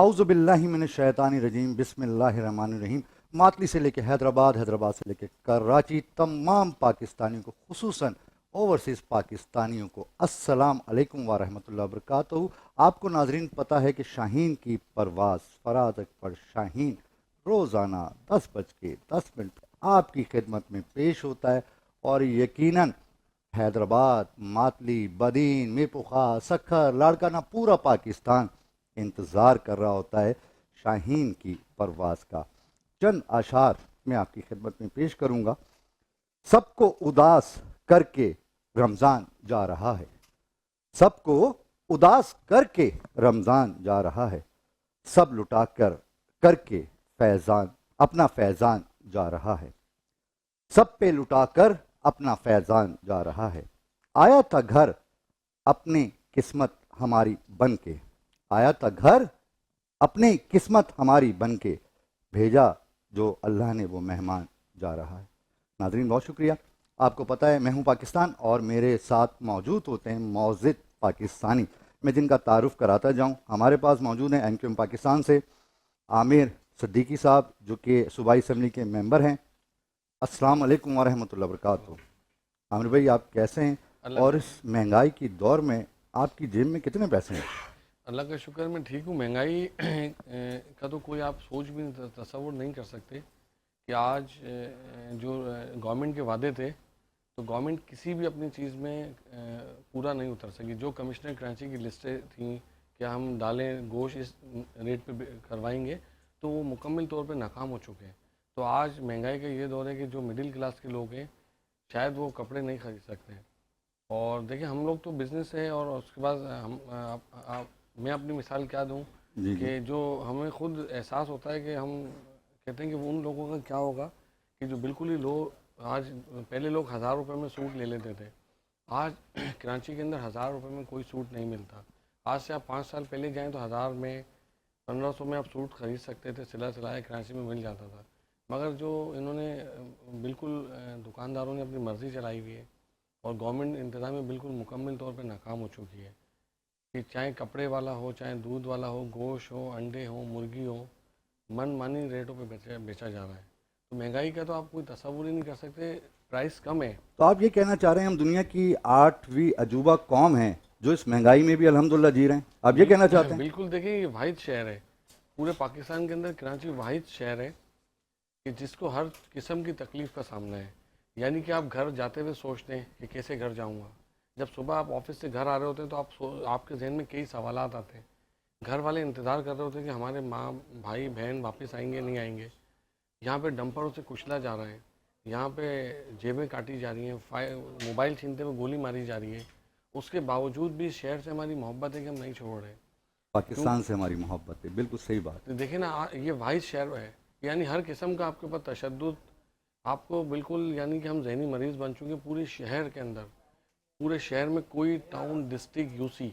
اعوذ باللہ من الشیطان الرجیم، بسم اللہ الرحمن الرحیم۔ ماتلی سے لے کے حیدرآباد، حیدرآباد سے لے کے کراچی، تمام پاکستانیوں کو، خصوصاً اوورسیز پاکستانیوں کو السلام علیکم ورحمۃ اللہ وبرکاتہ۔ آپ کو ناظرین پتہ ہے کہ شاہین کی پرواز فراز اکبر شاہین روزانہ 10:10 آپ کی خدمت میں پیش ہوتا ہے، اور یقیناً حیدرآباد، ماتلی، بدین، میرپورخا، سکھر، لاڑکانہ، پورا پاکستان انتظار کر رہا ہوتا ہے شاہین کی پرواز کا۔ چند اشعار میں آپ کی خدمت میں پیش کروں گا۔ سب کو اداس کر کے رمضان جا رہا ہے، سب کو اداس کر کے رمضان جا رہا ہے، سب لٹا کر کے فیضان اپنا فیضان جا رہا ہے، سب پہ لٹا کر اپنا فیضان جا رہا ہے۔ آیا تھا گھر اپنی قسمت ہماری بن کے، آیا تھا گھر اپنی قسمت ہماری بن کے، بھیجا جو اللہ نے وہ مہمان جا رہا ہے۔ ناظرین بہت شکریہ۔ آپ کو پتہ ہے میں ہوں پاکستان، اور میرے ساتھ موجود ہوتے ہیں معزز پاکستانی، میں جن کا تعارف کراتا جاؤں۔ ہمارے پاس موجود ہیں MQM پاکستان سے عامر صدیقی صاحب، جو کہ صوبائی اسمبلی کے ممبر ہیں۔ السلام علیکم ورحمۃ اللہ وبرکاتہ۔ عامر بھائی آپ کیسے ہیں، اور اس مہنگائی کی دور میں آپ کی جیب میں کتنے پیسے ہیں؟ اللہ کا شکر میں ٹھیک ہوں۔ مہنگائی کا تو کوئی آپ سوچ بھی تصور نہیں کر سکتے کہ آج جو گورنمنٹ کے وعدے تھے، تو گورنمنٹ کسی بھی اپنی چیز میں پورا نہیں اتر سکی۔ جو کمشنر کراچی کی لسٹیں تھیں کہ ہم دالیں گوشت اس ریٹ پہ کروائیں گے، تو وہ مکمل طور پہ ناکام ہو چکے ہیں۔ تو آج مہنگائی کا یہ دور ہے کہ جو مڈل کلاس کے لوگ ہیں شاید وہ کپڑے نہیں خرید سکتے ہیں۔ اور دیکھیں ہم لوگ تو بزنس ہے، اور اس کے بعد میں اپنی مثال کیا دوں کہ جو ہمیں خود احساس ہوتا ہے کہ ہم کہتے ہیں کہ ان لوگوں کا کیا ہوگا کہ جو بالکل ہی لو، آج پہلے لوگ 1000 روپے میں سوٹ لے لیتے تھے، آج کراچی کے اندر 1000 روپے میں کوئی سوٹ نہیں ملتا۔ آج سے آپ 5 سال پہلے جائیں تو 1000 میں 1500 میں آپ سوٹ خرید سکتے تھے، سلا سلایا کراچی میں مل جاتا تھا۔ مگر جو انہوں نے بالکل دکانداروں نے اپنی مرضی چلائی ہوئی ہے، اور گورنمنٹ انتظامیہ بالکل مکمل طور پہ ناکام ہو چکی ہے کہ چاہے کپڑے والا ہو، چاہے دودھ والا ہو، گوشت ہو، انڈے ہو، مرغی ہو، من مانی ریٹوں پہ بیچا جا رہا ہے۔ تو مہنگائی کا تو آپ کوئی تصور ہی نہیں کر سکتے، پرائس کم ہے۔ تو آپ یہ کہنا چاہ رہے ہیں ہم دنیا کی 8ویں عجوبہ قوم ہیں جو اس مہنگائی میں بھی الحمدللہ جی رہے ہیں، آپ یہ کہنا چاہتے ہیں؟ بالکل، دیکھیں یہ واحد شہر ہے پورے پاکستان کے اندر، کراچی واحد شہر ہے کہ جس کو ہر قسم کی تکلیف کا سامنا ہے۔ یعنی کہ آپ گھر جاتے ہوئے سوچتے ہیں کہ کیسے گھر جاؤں گا، جب صبح آپ آفس سے گھر آ رہے ہوتے ہیں تو آپ کے ذہن میں کئی سوالات آتے ہیں۔ گھر والے انتظار کر رہے ہوتے ہیں کہ ہمارے ماں بھائی بہن واپس آئیں گے نہیں آئیں گے۔ یہاں پہ ڈمپروں سے کچلا جا رہا ہے، یہاں پہ جیبیں کاٹی جا رہی ہیں، موبائل چھینتے ہوئے گولی ماری جا رہی ہے۔ اس کے باوجود بھی شہر سے ہماری محبت ہے کہ ہم نہیں چھوڑ رہے۔ پاکستان سے ہماری محبت ہے، بالکل صحیح بات۔ دیکھیں نا، یہ واحد شہر ہے، یعنی ہر قسم کا آپ کے اوپر تشدد، آپ کو بالکل یعنی کہ ہم ذہنی مریض بن چکے پورے شہر کے اندر۔ پورے شہر میں کوئی ٹاؤن، ڈسٹرکٹ، UC،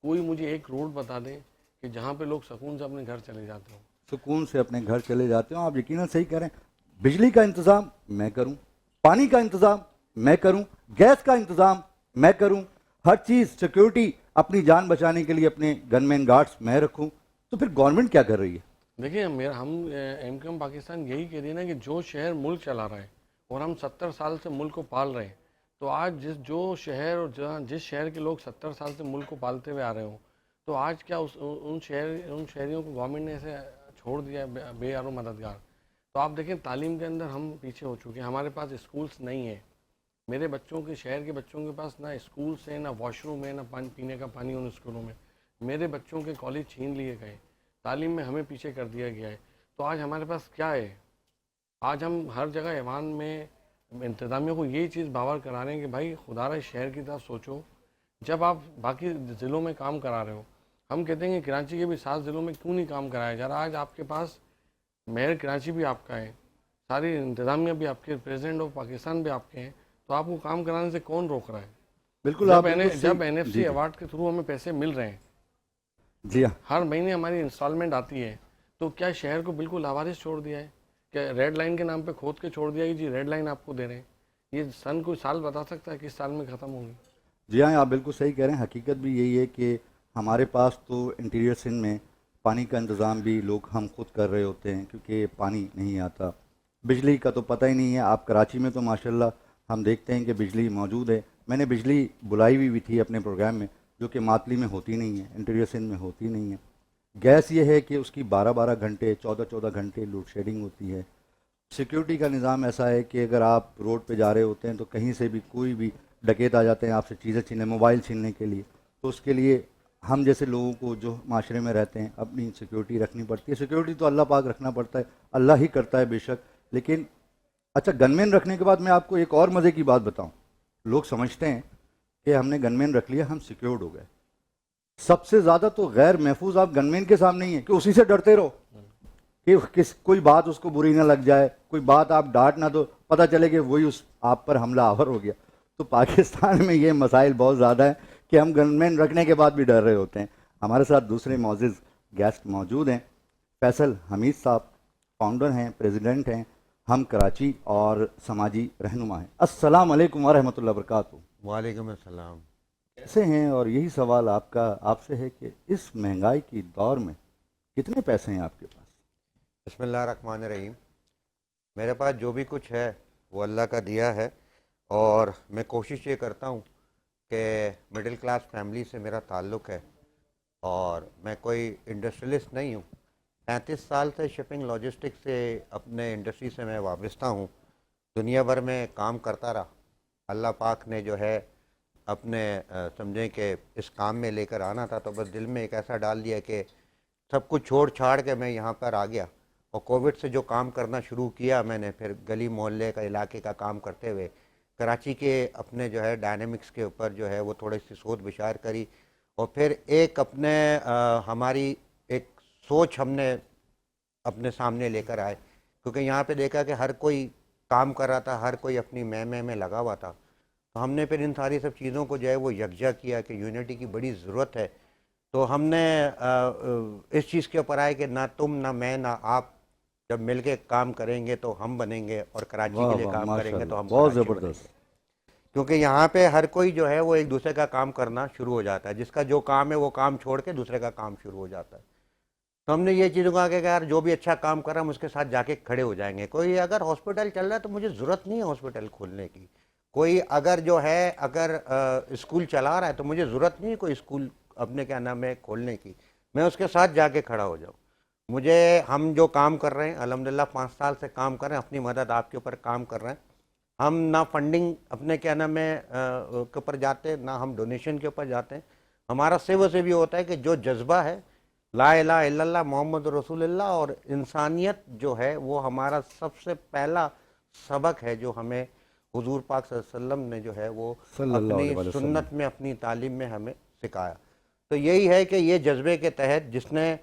کوئی مجھے ایک روڈ بتا دیں کہ جہاں پہ لوگ سکون سے اپنے گھر چلے جاتے ہوں۔ سکون سے اپنے گھر چلے جاتے ہوں۔ آپ یقیناً صحیح کہہ رہے ہیں۔ بجلی کا انتظام میں کروں، پانی کا انتظام میں کروں، گیس کا انتظام میں کروں، ہر چیز سیکیورٹی اپنی جان بچانے کے لیے اپنے گن مین گارڈز میں رکھوں، تو پھر گورنمنٹ کیا کر رہی ہے؟ دیکھیں ہم MQM پاکستان یہی کہہ رہی ہے نا کہ جو شہر ملک چلا رہا ہے، اور ہم 70 سال سے ملک کو پال رہے ہیں، تو آج جو شہر اور جس شہر کے لوگ 70 سال سے ملک کو پالتے ہوئے آ رہے ہوں، تو آج کیا ان شہریوں کو گورنمنٹ نے ایسے چھوڑ دیا ہے بے یار و مددگار؟ تو آپ دیکھیں تعلیم کے اندر ہم پیچھے ہو چکے ہیں، ہمارے پاس اسکولس نہیں ہیں۔ میرے بچوں کے، شہر کے بچوں کے پاس نہ اسکولس ہیں، نہ واش روم ہے، نہ پینے کا پانی ان اسکولوں میں۔ میرے بچوں کے کالج چھین لیے گئے، تعلیم میں ہمیں پیچھے کر دیا گیا ہے۔ تو آج ہمارے پاس کیا ہے؟ آج ہم ہر جگہ ایوان میں انتظامیہ کو یہی چیز باور کرا رہے ہیں کہ بھائی خدا رہا شہر کی طرف سوچو، جب آپ باقی ضلعوں میں کام کرا رہے ہو۔ ہم کہتے ہیں کہ کراچی کے بھی 7 ضلعوں میں کیوں نہیں کام کرایا جا رہا؟ آج آپ کے پاس میئر کراچی بھی آپ کا ہے، ساری انتظامیہ بھی آپ کے، پریزیڈنٹ آف پاکستان بھی آپ کے ہیں، تو آپ کو کام کرانے سے کون روک رہا ہے؟ بالکل، جب NFC ایوارڈ کے تھرو ہمیں پیسے مل رہے ہیں، جی ہاں، ہر مہینے ہماری انسٹالمنٹ آتی ہے، تو کیا شہر کو بالکل لاوارث چھوڑ دیا ہے؟ کہ ریڈ لائن کے نام پہ کھود کے چھوڑ دیا کہ جی ریڈ لائن آپ کو دے رہے ہیں؟ یہ سن کوئی سال بتا سکتا ہے کس سال میں ختم ہوگی؟ جی ہاں، آپ بالکل صحیح کہہ رہے ہیں۔ حقیقت بھی یہی ہے کہ ہمارے پاس تو انٹیریئر سندھ میں پانی کا انتظام بھی لوگ ہم خود کر رہے ہوتے ہیں کیونکہ پانی نہیں آتا. بجلی کا تو پتہ ہی نہیں ہے. آپ کراچی میں تو ماشاءاللہ ہم دیکھتے ہیں کہ بجلی موجود ہے. میں نے بجلی بلائی ہوئی بھی تھی اپنے پروگرام میں جو کہ ماتلی میں ہوتی نہیں ہے, انٹیریئر سندھ میں ہوتی نہیں ہے. گیس یہ ہے کہ اس کی 12 گھنٹے 14 گھنٹے لوڈ شیڈنگ ہوتی ہے. سیکیورٹی کا نظام ایسا ہے کہ اگر آپ روڈ پہ جا رہے ہوتے ہیں تو کہیں سے بھی کوئی بھی ڈکیت آ جاتے ہیں آپ سے چیزیں چھیننے, موبائل چھیننے کے لیے. تو اس کے لیے ہم جیسے لوگوں کو جو معاشرے میں رہتے ہیں اپنی سیکیورٹی رکھنی پڑتی ہے. سیکیورٹی تو اللہ پاک رکھنا پڑتا ہے, اللہ ہی کرتا ہے بے شک. لیکن اچھا, گن مین رکھنے کے بعد میں آپ کو ایک اور مزے کی بات بتاؤں. لوگ سمجھتے ہیں کہ ہم نے گن مین رکھ لیا ہم سیکیورڈ ہو گئے. سب سے زیادہ تو غیر محفوظ آپ گن مین کے سامنے ہی ہیں کہ اسی سے ڈرتے رہو کہ کوئی بات اس کو بری نہ لگ جائے, کوئی بات آپ ڈانٹ نہ دو, پتہ چلے کہ وہی اس آپ پر حملہ آور ہو گیا. تو پاکستان میں یہ مسائل بہت زیادہ ہیں کہ ہم گن مین رکھنے کے بعد بھی ڈر رہے ہوتے ہیں. ہمارے ساتھ دوسرے معزز گیسٹ موجود ہیں. فیصل حمید صاحب فاؤنڈر ہیں, پریزیڈنٹ ہیں, ہم کراچی اور سماجی رہنما ہیں. السلام علیکم ورحمۃ اللہ وبرکاتہ. وعلیکم السلام. کیسے ہیں؟ اور یہی سوال آپ سے ہے کہ اس مہنگائی کی دور میں کتنے پیسے ہیں آپ کے پاس؟ بسم اللہ الرحمن الرحیم. میرے پاس جو بھی کچھ ہے وہ اللہ کا دیا ہے, اور میں کوشش یہ کرتا ہوں کہ مڈل کلاس فیملی سے میرا تعلق ہے, اور میں کوئی انڈسٹریلسٹ نہیں ہوں. 35 سال سے شپنگ لاجسٹک سے اپنے انڈسٹری سے میں وابستہ ہوں. دنیا بھر میں کام کرتا رہا. اللہ پاک نے جو ہے اپنے سمجھیں کہ اس کام میں لے کر آنا تھا تو بس دل میں ایک ایسا ڈال دیا کہ سب کچھ چھوڑ چھاڑ کے میں یہاں پر آ گیا. اور کووڈ سے جو کام کرنا شروع کیا میں نے, پھر گلی محلے کا علاقے کا کام کرتے ہوئے کراچی کے اپنے جو ہے ڈائنامکس کے اوپر جو ہے وہ تھوڑی سی سوچ بچار کری, اور پھر ایک اپنے ہماری ایک سوچ ہم نے اپنے سامنے لے کر آئے, کیونکہ یہاں پہ دیکھا کہ ہر کوئی کام کر رہا تھا, ہر کوئی اپنی میں لگا ہوا تھا. تو ہم نے پھر ان ساری سب چیزوں کو جو ہے وہ یکجا کیا کہ یونٹی کی بڑی ضرورت ہے. تو ہم نے اس چیز کے اوپر آئے کہ نہ تم نہ میں نہ آپ جب مل کے کام کریں گے تو ہم بنیں گے, اور کراچی کے لیے کام کریں گے تو ہم بہت کراچی بنیں زبردست. گے. کیونکہ یہاں پہ ہر کوئی جو ہے وہ ایک دوسرے کا کام کرنا شروع ہو جاتا ہے, جس کا جو کام ہے وہ کام چھوڑ کے دوسرے کا کام شروع ہو جاتا ہے. تو ہم نے یہ چیزوں کہا کہ یار جو بھی اچھا کام کر رہا ہے ہم اس کے ساتھ جا کے کھڑے ہو جائیں گے. کوئی اگر ہاسپٹل چل رہا ہے تو مجھے ضرورت نہیں ہے ہاسپٹل کھولنے کی. کوئی اگر جو ہے اگر اسکول چلا رہا ہے تو مجھے ضرورت نہیں ہے کوئی اسکول اپنے کیا نام ہے کھولنے کی. میں اس کے ساتھ جا کے کھڑا ہو جاؤں. مجھے ہم جو کام کر رہے ہیں الحمدللہ 5 سال سے کام کر رہے ہیں, اپنی مدد آپ کے اوپر کام کر رہے ہیں. ہم نہ فنڈنگ اپنے کیا نام ہے کے اوپر جاتے, نہ ہم ڈونیشن کے اوپر جاتے ہیں. ہمارا صرف سے بھی ہوتا ہے کہ جو جذبہ ہے لا الہ الا اللہ محمد رسول اللہ, اور انسانیت جو ہے وہ ہمارا سب سے پہلا سبق ہے جو ہمیں حضور پاک صلی اللہ علیہ وسلم نے جو ہے وہ صلی اللہ اپنی علیہ وسلم. سنت میں اپنی تعلیم میں ہمیں سکھایا. تو یہی ہے کہ یہ جذبے کے تحت جس نے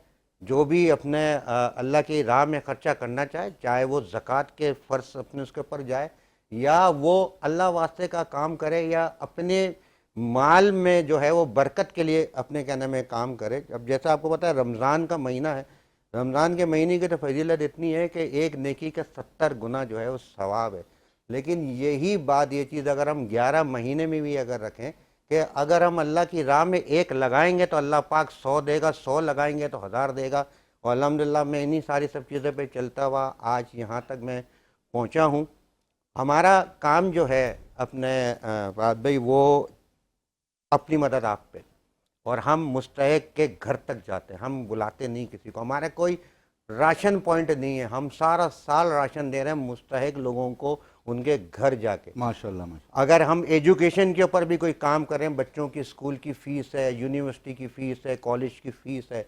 جو بھی اپنے اللہ کی راہ میں خرچہ کرنا چاہے, چاہے وہ زکوٰۃ کے فرض اپنے اس کے اوپر جائے, یا وہ اللہ واسطے کا کام کرے, یا اپنے مال میں جو ہے وہ برکت کے لیے اپنے کیا نام ہے کام کرے. اب جیسا آپ کو پتہ ہے رمضان کا مہینہ ہے, رمضان کے مہینے کی تو فضیلت اتنی ہے کہ ایک نیکی کا 70 گنا جو ہے وہ ثواب ہے. لیکن یہی بات یہ چیز اگر ہم 11 مہینے میں بھی اگر رکھیں کہ اگر ہم اللہ کی راہ میں 1 لگائیں گے تو اللہ پاک 100 دے گا, 100 لگائیں گے تو 1000 دے گا. اور الحمدللہ میں انہی ساری سب چیزوں پہ چلتا ہوا آج یہاں تک میں پہنچا ہوں. ہمارا کام جو ہے اپنے فرات بھائی وہ اپنی مدد آپ پہ, اور ہم مستحق کے گھر تک جاتے ہیں, ہم بلاتے نہیں کسی کو. ہمارے کوئی راشن پوائنٹ نہیں ہے, ہم سارا سال راشن دے رہے ہیں مستحق لوگوں کو ان کے گھر جا کے. ماشاءاللہ. اگر ہم ایجوکیشن کے اوپر بھی کوئی کام کریں, بچوں کی اسکول کی فیس ہے, یونیورسٹی کی فیس ہے, کالج کی فیس ہے,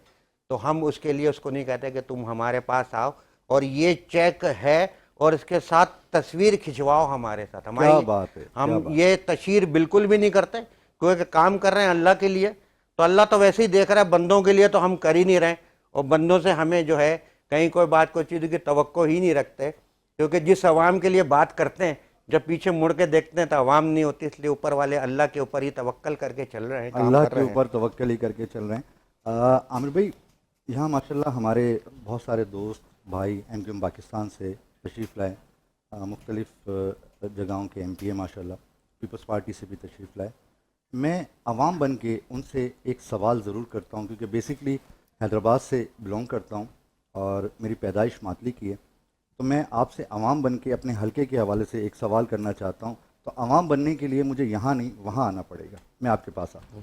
تو ہم اس کے لیے اس کو نہیں کہتے کہ تم ہمارے پاس آؤ اور یہ چیک ہے اور اس کے ساتھ تصویر کھنچواؤ ہمارے ساتھ. کیا بات ہے, ہم یہ تشہیر بالکل بھی نہیں کرتے, کیونکہ کام کر رہے ہیں اللہ کے لیے, تو اللہ تو ویسے ہی دیکھ رہا ہے, بندوں کے لیے تو ہم کر ہی نہیں رہے, اور بندوں سے ہمیں جو ہے کہیں کوئی بات کوئی چیز کی توقع ہی نہیں رکھتے. کیونکہ جس عوام کے لیے بات کرتے ہیں جب پیچھے مڑ کے دیکھتے ہیں تو عوام نہیں ہوتی, اس لیے اوپر والے اللہ کے اوپر ہی توکل کر کے چل رہے ہیں, کام اللہ کر کے رہے ہیں. اوپر توکل ہی کر کے چل رہے ہیں. عامر بھائی, یہاں ماشاءاللہ ہمارے بہت سارے دوست بھائی MQM پاکستان سے تشریف لائے, مختلف جگہوں کے MP ہیں ماشاءاللہ, پیپلز پارٹی سے بھی تشریف لائے. میں عوام بن کے ان سے ایک سوال ضرور کرتا ہوں, کیونکہ بیسکلی حیدرآباد سے بلونگ کرتا ہوں اور میری پیدائش ماتلی کی ہے. تو میں آپ سے عوام بن کے اپنے حلقے کے حوالے سے ایک سوال کرنا چاہتا ہوں. تو عوام بننے کے لیے مجھے یہاں نہیں وہاں آنا پڑے گا. میں آپ کے پاس آتا ہوں.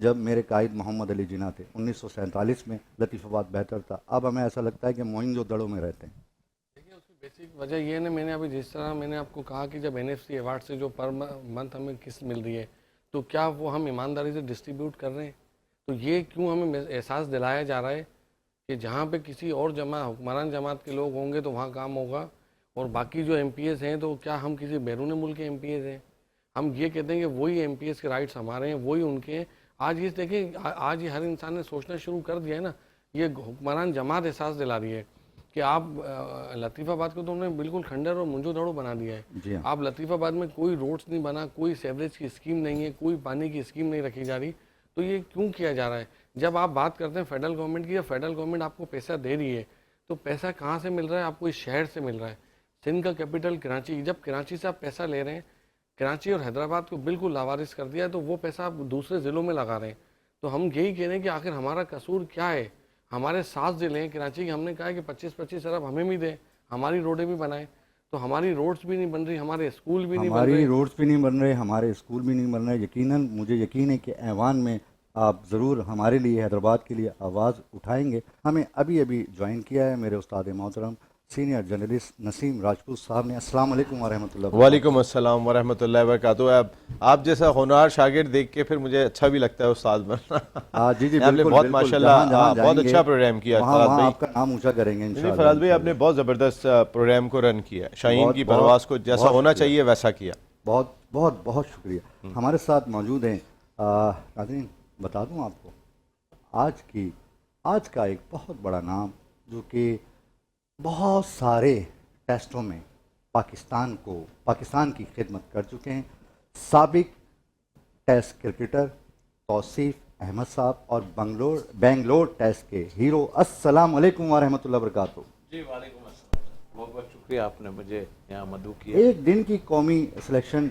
جب میرے قائد محمد علی جناح تھے 1947 میں لطیف آباد بہتر تھا. اب ہمیں ایسا لگتا ہے کہ موئن جو دڑوں میں رہتے ہیں. دیکھیے اس کی بیسک وجہ یہ ہے نا، میں نے ابھی جس طرح میں نے آپ کو کہا کہ جب NFC ایوارڈ سے جو پر منتھ ہمیں قسط مل رہی ہے تو کیا وہ ہم ایمانداری سے ڈسٹریبیوٹ کر رہے ہیں؟ تو یہ کیوں ہمیں احساس دلایا جا رہا ہے کہ جہاں پہ کسی اور حکمران جماعت کے لوگ ہوں گے تو وہاں کام ہوگا، اور باقی جو MPs ہیں تو کیا ہم کسی بیرون ملک کے MPs ہیں؟ ہم یہ کہتے ہیں کہ وہی MPs کے رائٹس ہمارے ہیں، وہی ان کے ہیں. آج یہ دیکھیں، آج یہ ہر انسان نے سوچنا شروع کر دیا ہے نا. یہ حکمران جماعت احساس دلا رہی ہے کہ آپ لطیف آباد کو تو انہوں نے بالکل کھنڈر اور منجو دڑو بنا دیا ہے. جی ہاں. آپ لطیف آباد میں کوئی روڈز نہیں بنا، کوئی سیوریج کی اسکیم نہیں ہے، کوئی پانی کی اسکیم نہیں رکھی جا رہی. تو یہ کیوں کیا جا رہا ہے؟ جب آپ بات کرتے ہیں فیڈرل گورنمنٹ کی، جب فیڈرل گورنمنٹ آپ کو پیسہ دے رہی ہے تو پیسہ کہاں سے مل رہا ہے؟ آپ کو اس شہر سے مل رہا ہے. سندھ کا کیپٹل کراچی، جب کراچی سے آپ پیسہ لے رہے ہیں، کراچی اور حیدرآباد کو بالکل لاوارث کر دیا ہے، تو وہ پیسہ آپ دوسرے ضلعوں میں لگا رہے ہیں. تو ہم یہی کہہ رہے ہیں کہ آخر ہمارا قصور کیا ہے؟ ہمارے 7 ضلع ہیں کراچی کے، ہم نے کہا ہے کہ 25-25 ارب ہمیں بھی دیں، ہماری روڈیں بھی بنائیں. تو ہماری روڈز بھی نہیں بن رہی، ہمارے اسکول بھی نہیں بن رہے. ہماری روڈز بھی نہیں بن رہے، ہمارے اسکول بھی نہیں بن رہے. یقیناً مجھے یقین ہے کہ ایوان میں آپ ضرور ہمارے لیے، حیدرآباد کے لیے آواز اٹھائیں گے. ہمیں ابھی جوائن کیا ہے میرے استاد محترم سینئر جرنلسٹ نسیم راجپوت صاحب نے. السلام علیکم ورحمۃ اللہ. وعلیکم السلام ورحمۃ اللہ وبرکاتہ. آپ جیسا ہونہار شاگرد دیکھ کے پھر مجھے اچھا بھی لگتا ہے استاد بننا. جی جی آپ نے بالکل بہت بالکل. ماشاءاللہ جہاں بہت اچھا پروگرام کیا وہاں فراز وہاں بھائی. آپ کا نام اونچا کریں گے انشاءاللہ. فراز بھائی آپ نے بہت زبردست پروگرام کو رن کیا، شاہین کی بہت پرواز کو جیسا ہونا شکریہ. چاہیے ویسا کیا. بہت بہت بہت شکریہ. ہمارے ساتھ موجود ہیں ناظرین. بتا دوں آپ کو آج کا ایک بہت بڑا نام جو کہ بہت سارے ٹیسٹوں میں پاکستان کی خدمت کر چکے ہیں. سابق ٹیسٹ کرکٹر توصیف احمد صاحب اور بنگلور ٹیسٹ کے ہیرو. السلام علیکم ورحمۃ اللہ وبرکاتہ. جی وعلیکم السلام. بہت بہت شکریہ آپ نے مجھے یہاں مدعو کیا. ایک دن کی قومی سلیکشن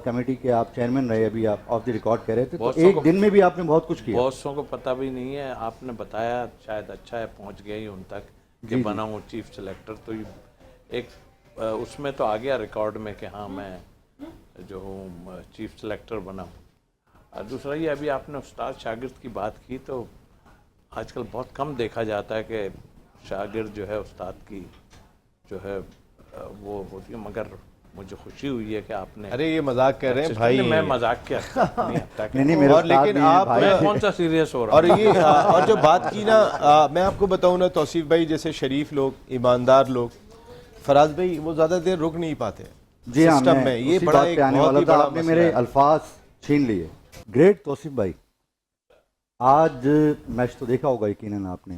کمیٹی کے آپ چیئرمین رہے، ابھی آپ آف دی ریکارڈ کہہ رہے تھے، تو ایک دن میں بھی آپ نے بہت کچھ کیا. بہت کو پتہ بھی نہیں ہے، آپ نے بتایا شاید اچھا ہے پہنچ گیا ہی ان تک کہ بنا ہوں چیف سلیکٹر. تو ایک اس میں تو آ گیا ریکارڈ میں کہ ہاں میں جو ہوں چیف سلیکٹر بنا ہوں. اور دوسرا یہ ابھی آپ نے استاد شاگرد کی بات کی، تو آج کل بہت کم دیکھا جاتا ہے کہ شاگرد جو ہے استاد کی جو ہے وہ ہوتی ہے. مگر مجھے خوشی ہوئی ہے کہ آپ نے. ارے یہ مذاق کر رہے ہیں بھائی. میں مذاق کیا نہیں میرے اور استاد لیکن بھی ہیں آپ بھائی. میں کون سا سیریس ہو رہا اور ہوں. یہ اور جو بات کی نا، میں آپ کو بتاؤں نا، توصیف بھائی جیسے شریف لوگ، ایماندار لوگ، فراز بھائی وہ زیادہ دیر رک نہیں پاتے جی ہاں. سسٹم میں میں. یہ اسی بڑا بات ایک پہ آنے بہت والا ہی تھا، بڑا آپ نے مسئلہ میرے ہے. الفاظ چھین لیے. گریٹ توصیف بھائی، آج میچ تو دیکھا ہوگا یقیناً آپ نے.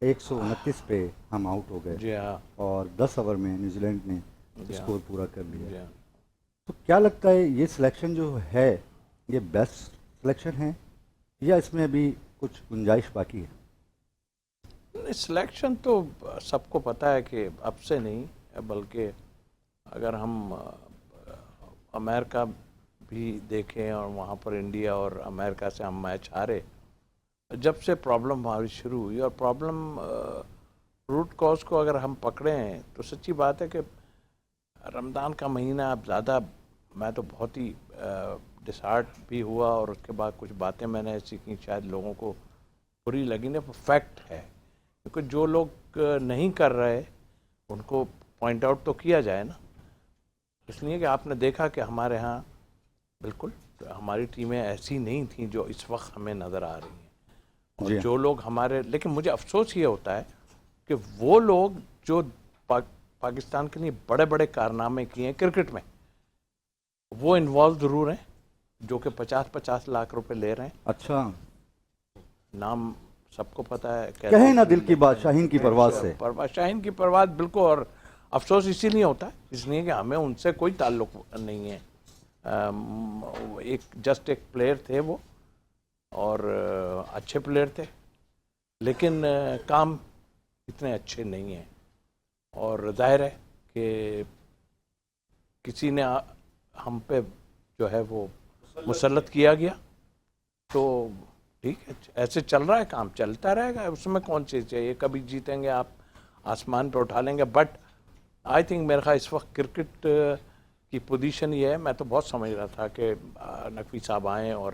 129 پہ ہم آؤٹ ہو گئے. جی ہاں. اور 10 اوور میں نیوزی لینڈ نے جی ہاں. اسکور پورا کر لیا. جی ہاں. تو کیا لگتا ہے یہ سلیکشن جو ہے یہ بیسٹ سلیکشن ہے یا اس میں ابھی کچھ گنجائش باقی ہے؟ سلیکشن تو سب کو پتہ ہے کہ اب سے نہیں، بلکہ اگر ہم امریکہ بھی دیکھیں اور وہاں پر انڈیا اور امریکہ سے ہم میچ ہارے، جب سے پرابلم ہماری شروع ہوئی. اور پرابلم روٹ کاز کو اگر ہم پکڑیں تو سچی بات ہے کہ رمضان کا مہینہ اب زیادہ، میں تو بہت ہی ڈسہارٹ بھی ہوا، اور اس کے بعد کچھ باتیں میں نے ایسی کی شاید لوگوں کو بری لگی. نہیں، فیکٹ ہے، کیونکہ جو لوگ نہیں کر رہے ان کو پوائنٹ آؤٹ تو کیا جائے نا. اس لیے کہ آپ نے دیکھا کہ ہمارے ہاں بالکل ہماری ٹیمیں ایسی نہیں تھیں جو اس وقت ہمیں نظر آ رہی ہیں. اور جو لوگ ہمارے، لیکن مجھے افسوس یہ ہوتا ہے کہ وہ لوگ جو پاکستان کے لیے بڑے بڑے کارنامے کیے ہیں کرکٹ میں، وہ انوالو ضرور ہیں، جو کہ 50-50 لاکھ روپے لے رہے ہیں. اچھا، نام سب کو پتہ ہے. کہیں نہ دل کی بات شاہین کی پرواز سے. شاہین کی پرواز بالکل. اور افسوس اسی لیے ہوتا ہے اس لیے کہ ہمیں ان سے کوئی تعلق نہیں ہے. جسٹ ایک پلیئر تھے وہ، اور اچھے پلیئر تھے، لیکن کام اتنے اچھے نہیں ہیں. اور ظاہر ہے کہ کسی نے ہم پہ جو ہے وہ مسلط کیا گیا. تو ٹھیک ہے، ایسے چل رہا ہے، کام چلتا رہے گا، اس میں کون چیز چاہیے. کبھی جیتیں گے آپ آسمان پہ اٹھا لیں گے. بٹ آئی تھنک میرے خیال اس وقت کرکٹ کی پوزیشن یہ ہے. میں تو بہت سمجھ رہا تھا کہ نقوی صاحب آئیں اور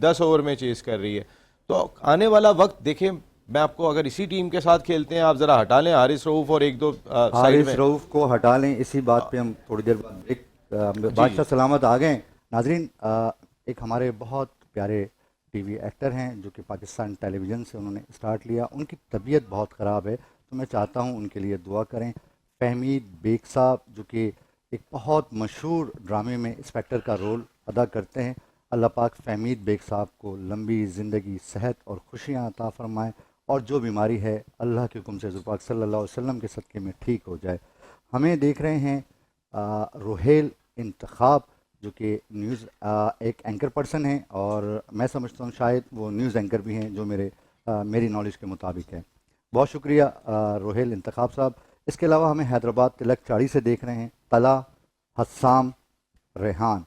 10 اوور میں چیز کر رہی ہے. تو آنے والا وقت دیکھیں, میں آپ کو اگر اسی ٹیم کے ساتھ کھیلتے ہیں, آپ ذرا ہٹا لیں حارث رؤوف اور ایک دو سائڈ حارث میں. رؤوف کو ہٹا لیں, اسی بات پہ ہم تھوڑی دیر بعد بریک. بادشاہ سلامت آ گئے. ناظرین, ایک ہمارے بہت پیارے ٹی وی ایکٹر ہیں جو کہ پاکستان ٹیلی ویژن سے انہوں نے اسٹارٹ لیا, ان کی طبیعت بہت خراب ہے, تو میں چاہتا ہوں ان کے لیے دعا کریں. فہمید بیگ صاحب جو کہ ایک بہت مشہور ڈرامے میں انسپیکٹر کا رول ادا کرتے ہیں, اللہ پاک فہمید بیگ صاحب کو لمبی زندگی, صحت اور خوشیاں عطا فرمائیں, اور جو بیماری ہے اللہ کے حکم سے حضور پاک صلی اللہ علیہ وسلم کے صدقے میں ٹھیک ہو جائے. ہمیں دیکھ رہے ہیں روہیل انتخاب جو کہ نیوز ایک اینکر پرسن ہیں, اور میں سمجھتا ہوں شاید وہ نیوز اینکر بھی ہیں جو میری نالج کے مطابق ہے. بہت شکریہ روہیل انتخاب صاحب. اس کے علاوہ ہمیں حیدرآباد تلک چاڑی سے دیکھ رہے ہیں طلا حسام ریحان,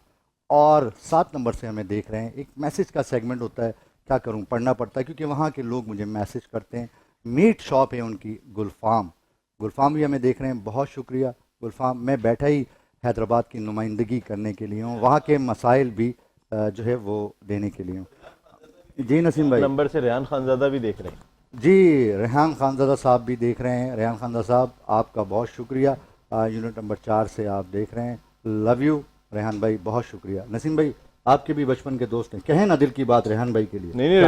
اور 7 نمبر سے ہمیں دیکھ رہے ہیں. ایک میسج کا سیگمنٹ ہوتا ہے, کیا کروں, پڑھنا پڑتا ہے کیونکہ وہاں کے لوگ مجھے میسج کرتے ہیں. میٹ شاپ ہے ان کی, گلفام بھی ہمیں دیکھ رہے ہیں. بہت شکریہ گلفام. میں بیٹھا ہی حیدرآباد کی نمائندگی کرنے کے لیے ہوں, وہاں کے مسائل بھی جو ہے وہ دینے کے لیے ہوں. جی نسیم بھائی. نمبر سے ریحان خانزادہ بھی دیکھ رہے ہیں. جی ریحان خانزادہ صاحب بھی دیکھ رہے ہیں. ریحان خانزادہ صاحب آپ کا بہت شکریہ. یونٹ نمبر 4 سے آپ دیکھ رہے ہیں. لو یو ریحان بھائی, بہت شکریہ. نسیم بھائی آپ کے بھی بچپن کے دوست ہیں, کہیں نا دل کی بات ریحان بھائی کے لیے. نہیں,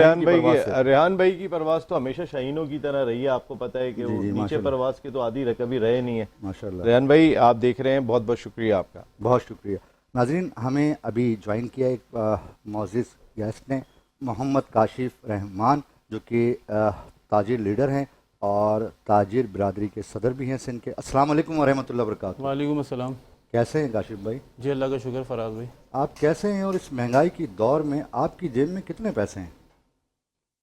ریحان بھائی کی پرواز تو ہمیشہ شاہینوں کی طرح رہی ہے. آپ کو پتہ ہے کہ وہ نیچے پرواز کے تو عادی کبھی رہے نہیں ہیں. ماشاءاللہ. ریحان بھائی آپ دیکھ رہے ہیں, بہت بہت شکریہ آپ کا. بہت شکریہ. ناظرین, ہمیں ابھی جوائن کیا ایک معزز گیسٹ نے, محمد کاشف رحمان, جو کہ تاجر لیڈر ہیں اور تاجر برادری کے صدر بھی ہیں سندھ کے. السلام علیکم ورحمۃ اللہ وبرکاتہ. وعلیکم السلام. کیسے ہیں کاشف بھائی؟ جی اللہ کا شکر. فراز بھائی آپ کیسے ہیں, اور اس مہنگائی کی دور میں آپ کی جیب میں کتنے پیسے ہیں؟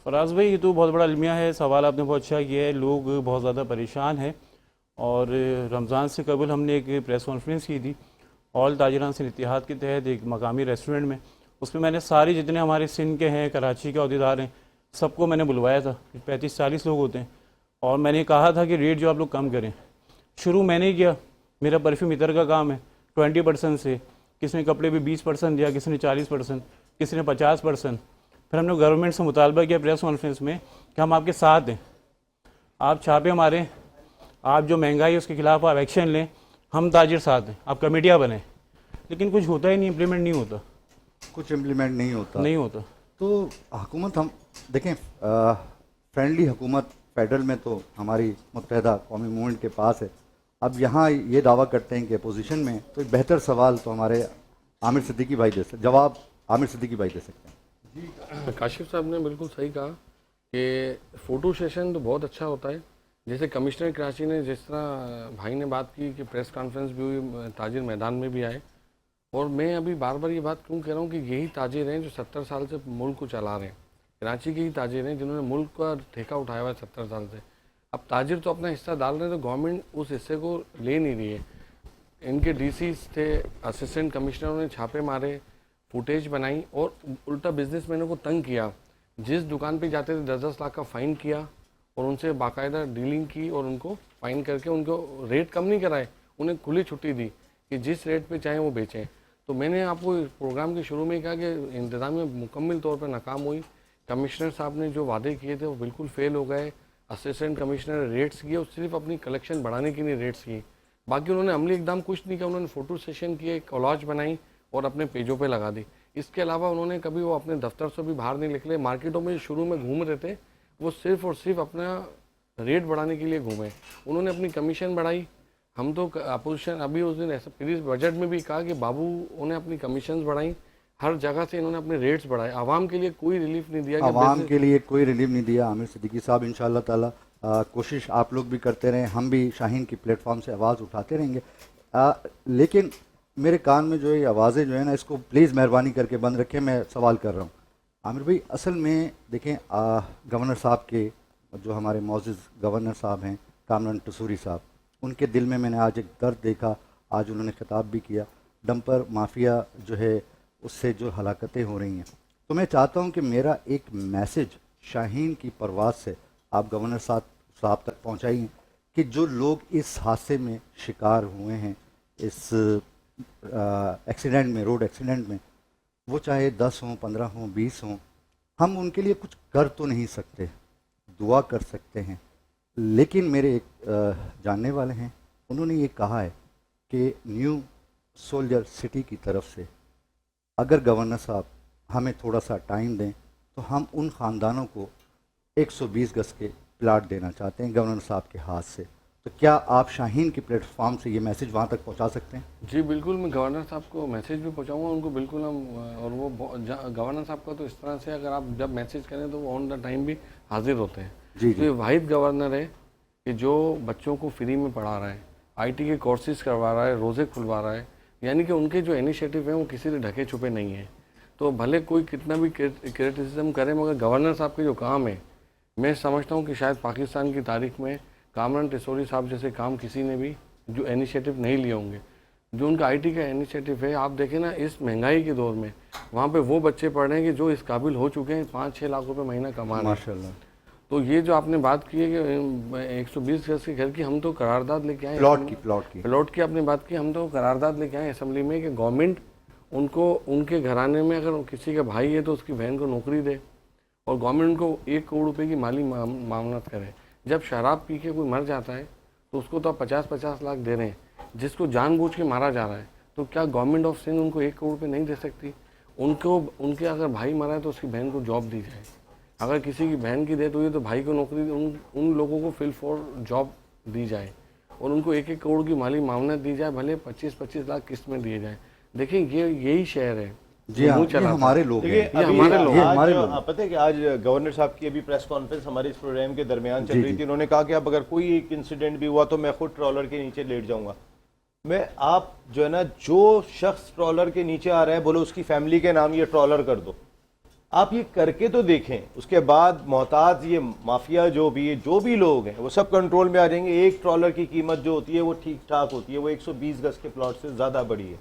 فراز بھائی یہ تو بہت بڑا المیہ ہے, سوال آپ نے بہت اچھا کیا ہے. لوگ بہت زیادہ پریشان ہیں, اور رمضان سے قبل ہم نے ایک پریس کانفرنس کی تھی آل تاجران سندھ اتحاد کے تحت ایک مقامی ریسٹورنٹ میں. اس میں نے سارے جتنے ہمارے سندھ کے ہیں, کراچی کے عہدیدار ہیں, سب کو میں نے بلوایا تھا. 35-40 لوگ ہوتے ہیں, اور میں نے کہا تھا کہ ریٹ جو آپ لوگ کم کریں. شروع میں نے کیا, میرا پرفیوم عطر کا کام ہے, 20% سے, کسی نے کپڑے بھی 20% دیا, کسی نے 40%, کسی نے 50%. پھر ہم نے گورنمنٹ سے مطالبہ کیا پریس کانفرنس میں کہ ہم آپ کے ساتھ ہیں, آپ چھاپے ماریں, آپ جو مہنگائی ہے اس کے خلاف آپ ایکشن لیں, ہم تاجر ساتھ ہیں, آپ کمیٹیاں بنیں. لیکن کچھ ہوتا ہی نہیں, امپلیمنٹ نہیں ہوتا. کچھ امپلیمنٹ نہیں ہوتا. تو حکومت, ہم دیکھیں فرینڈلی حکومت فیڈرل میں تو ہماری متحدہ قومی موومنٹ کے پاس ہے. اب یہاں یہ دعویٰ کرتے ہیں کہ اپوزیشن میں, تو ایک بہتر سوال تو ہمارے عامر صدیقی بھائی دے سکتے, جواب عامر صدیقی بھائی دے سکتے ہیں. جی کاشف صاحب نے بالکل صحیح کہا کہ فوٹو سیشن تو بہت اچھا ہوتا ہے. جیسے کمشنر کراچی نے جس طرح بھائی نے بات کی کہ پریس کانفرنس بھی ہوئی, تاجر میدان میں بھی آئے, اور میں ابھی بار بار یہ بات کیوں کہہ رہا ہوں کہ یہی تاجر ہیں جو 70 سال سے ملک کو چلا رہے ہیں. کراچی کے ہی تاجر ہیں جنہوں نے ملک کا ٹھیکہ اٹھایا ہوا ہے 70 سال سے. اب تاجر تو اپنا حصہ ڈال رہے ہیں, تو گورنمنٹ اس حصے کو لے نہیں رہی ہے. ان کے ڈی سیز تھے, اسسٹنٹ کمشنروں نے چھاپے مارے, فوٹیج بنائی, اور الٹا بزنس مینوں کو تنگ کیا. جس دکان پہ جاتے تھے 10-10 لاکھ کا فائن کیا, اور ان سے باقاعدہ ڈیلنگ کی, اور ان کو فائن کر کے ان کو ریٹ کم نہیں کرائے, انہیں کھلی چھٹی دی کہ جس ریٹ پہ چاہیں وہ بیچیں. تو میں نے آپ کو پروگرام کے شروع میں کہا کہ انتظامیہ مکمل طور پر ناکام ہوئی. کمشنر صاحب نے جو وعدے کیے تھے وہ بالکل فیل ہو گئے. اسسٹنٹ کمشنر نے ریٹس کیے, اور صرف اپنی کلیکشن بڑھانے کے لیے ریٹس کی, باقی انہوں نے عملی اقدام کچھ نہیں کیا. انہوں نے فوٹو سیشن کیے, کالج بنائی اور اپنے پیجوں پہ لگا دی. اس کے علاوہ انہوں نے کبھی وہ اپنے دفتر سے بھی باہر نہیں نکلے. مارکیٹوں میں شروع میں گھوم رہے تھے, وہ صرف اور صرف اپنا ریٹ بڑھانے کے لیے گھومے. انہوں نے اپنی کمیشن بڑھائی. ہم تو اپوزیشن ابھی اس دن ایسا پلیز بجٹ میں بھی کہا کہ بابو انہیں اپنی کمیشنز بڑھائیں, ہر جگہ سے انہوں نے اپنے ریٹس بڑھائے. عوام کے لیے کوئی ریلیف نہیں دیا, عوام کے لیے کوئی ریلیف نہیں دیا. عامر صدیقی صاحب انشاءاللہ تعالی کوشش آپ لوگ بھی کرتے رہیں, ہم بھی شاہین کی پلیٹ فارم سے آواز اٹھاتے رہیں گے. لیکن میرے کان میں جو یہ آوازیں جو ہیں نا, اس کو پلیز مہربانی کر کے بند رکھیں. میں سوال کر رہا ہوں عامر بھائی, اصل میں دیکھیں گورنر صاحب کے, جو ہمارے معزز گورنر صاحب ہیں کامران ٹسوری صاحب, ان کے دل میں نے آج ایک درد دیکھا. آج انہوں نے خطاب بھی کیا. ڈمپر مافیا جو ہے اس سے جو ہلاکتیں ہو رہی ہیں, تو میں چاہتا ہوں کہ میرا ایک میسج شاہین کی پرواز سے آپ گورنر صاحب تک پہنچائیں کہ جو لوگ اس حادثے میں شکار ہوئے ہیں, اس ایکسیڈنٹ میں, روڈ ایکسیڈنٹ میں, وہ چاہے 10 ہوں 15 ہوں 20 ہوں، ہم ان کے لیے کچھ کر تو نہیں سکتے، دعا کر سکتے ہیں. لیکن میرے ایک جاننے والے ہیں، انہوں نے یہ کہا ہے کہ نیو سولجر سٹی کی طرف سے اگر گورنر صاحب ہمیں تھوڑا سا ٹائم دیں تو ہم ان خاندانوں کو 120 گز کے پلاٹ دینا چاہتے ہیں گورنر صاحب کے ہاتھ سے. تو کیا آپ شاہین کے پلیٹ فارم سے یہ میسج وہاں تک پہنچا سکتے ہیں؟ جی بالکل، میں گورنر صاحب کو میسیج بھی پہنچاؤں گا ان کو، بالکل ہم. اور وہ گورنر صاحب کا تو اس طرح سے اگر آپ جب میسیج کریں تو وہ آن دا ٹائم بھی حاضر ہوتے ہیں. جی تو یہ واحد گورنر ہے کہ جو بچوں کو فری میں پڑھا رہا ہے، آئی ٹی کے کورسز کروا رہا ہے، روزے کھلوا رہا ہے، یعنی کہ ان کے جو انیشیٹو ہیں وہ کسی سے ڈھکے چھپے نہیں ہیں. تو بھلے کوئی کتنا بھی کرٹیسزم کرے، مگر گورنر صاحب کے جو کام ہے، میں سمجھتا ہوں کہ شاید پاکستان کی تاریخ میں کامران ٹیسوری صاحب جیسے کام کسی نے بھی جو انیشیٹو نہیں لیے ہوں گے. جو ان کا آئی ٹی کا انیشیٹو ہے، آپ دیکھیں نا اس مہنگائی کے دور میں وہاں پہ وہ بچے پڑھ رہے ہیں کہ جو اس قابل ہو چکے ہیں 5-6 لاکھ روپے مہینہ کما رہے ہیں. ماشاء اللہ. تو یہ جو آپ نے بات کی ہے کہ 120 گز کے گھر کی، ہم تو قرارداد لے کے آئے پلاٹ کی آپ نے بات کی، ہم تو قرارداد لے کے آئے اسمبلی میں کہ گورنمنٹ ان کو ان کے گھرانے میں اگر کسی کا بھائی ہے تو اس کی بہن کو نوکری دے، اور گورنمنٹ ان کو 1 کروڑ روپے کی مالی معاونت کرے. جب شراب پی کے کوئی مر جاتا ہے تو اس کو تو آپ 50-50 لاکھ دے رہے ہیں، جس کو جان بوجھ کے مارا جا رہا ہے، تو کیا گورنمنٹ آف سندھ ان کو 1 کروڑ روپے نہیں دے سکتی؟ ان کے اگر بھائی مرا ہے تو اس کی بہن کو جاب دی جائے. اگر کسی کی بہن کی ڈیتھ ہوئی ہے تو بھائی کو نوکری، ان لوگوں کو فل فور جاب دی جائے اور ان کو 1-1 کروڑ کی مالی معاونت دی جائے، بھلے 25-25 لاکھ قسط میں دیے جائیں. دیکھیں یہی شہر ہے. جی ہاں، یہ ہمارے لوگ ہیں. دیکھیے ہمارے لوگ. پتہ ہے کہ آج گورنر صاحب کی ابھی پریس کانفرنس ہمارے اس پروگرام کے درمیان چل رہی تھی. انہوں نے کہا کہ اب اگر کوئی ایک انسیڈنٹ بھی ہوا تو میں خود ٹرالر کے نیچے لیٹ جاؤں گا. میں آپ جو ہے نا، جو شخص ٹرالر کے نیچے آ رہا ہے بولو اس کی فیملی کے نام یہ ٹرالر کر دو. آپ یہ کر کے تو دیکھیں، اس کے بعد محتاط یہ مافیا جو بھی لوگ ہیں وہ سب کنٹرول میں آ جائیں گے. ایک ٹرالر کی قیمت جو ہوتی ہے وہ ٹھیک ٹھاک ہوتی ہے، وہ 120 گز کے پلاٹ سے زیادہ بڑی ہے.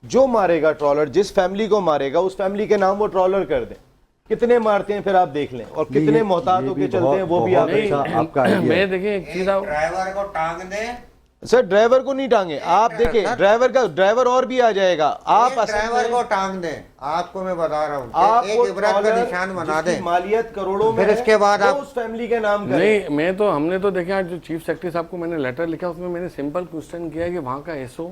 جو مارے گا ٹرالر، جس فیملی کو مارے گا اس فیملی کے نام وہ ٹرالر کر دیں. کتنے مارتے ہیں پھر آپ دیکھ لیں، اور کتنے محتاط ہو کے چلتے ہیں وہ بھی آپ آپ کا آئیڈیا. میں دیکھیں ایک چیز، ڈرائیور کو ٹانگ دیں. سر ڈرائیور کو نہیں ٹانگیں آپ، دیکھیں ڈرائیور اور بھی آ جائے گا. آپ ڈرائیور کو ٹانگ دیں. آپ کو میں بتا رہا ہوں آپ ایک عبرت کا نشان بنا دیں. مالیت کروڑوں میں، پھر اس کے بعد آپ اس فیملی کے نام کریں. نہیں، ہم نے تو دیکھا جو چیف سیکرٹری صاحب کو میں نے لیٹر لکھا، اس میں میں نے سمپل کوشچن کیا کہ وہاں کا S O,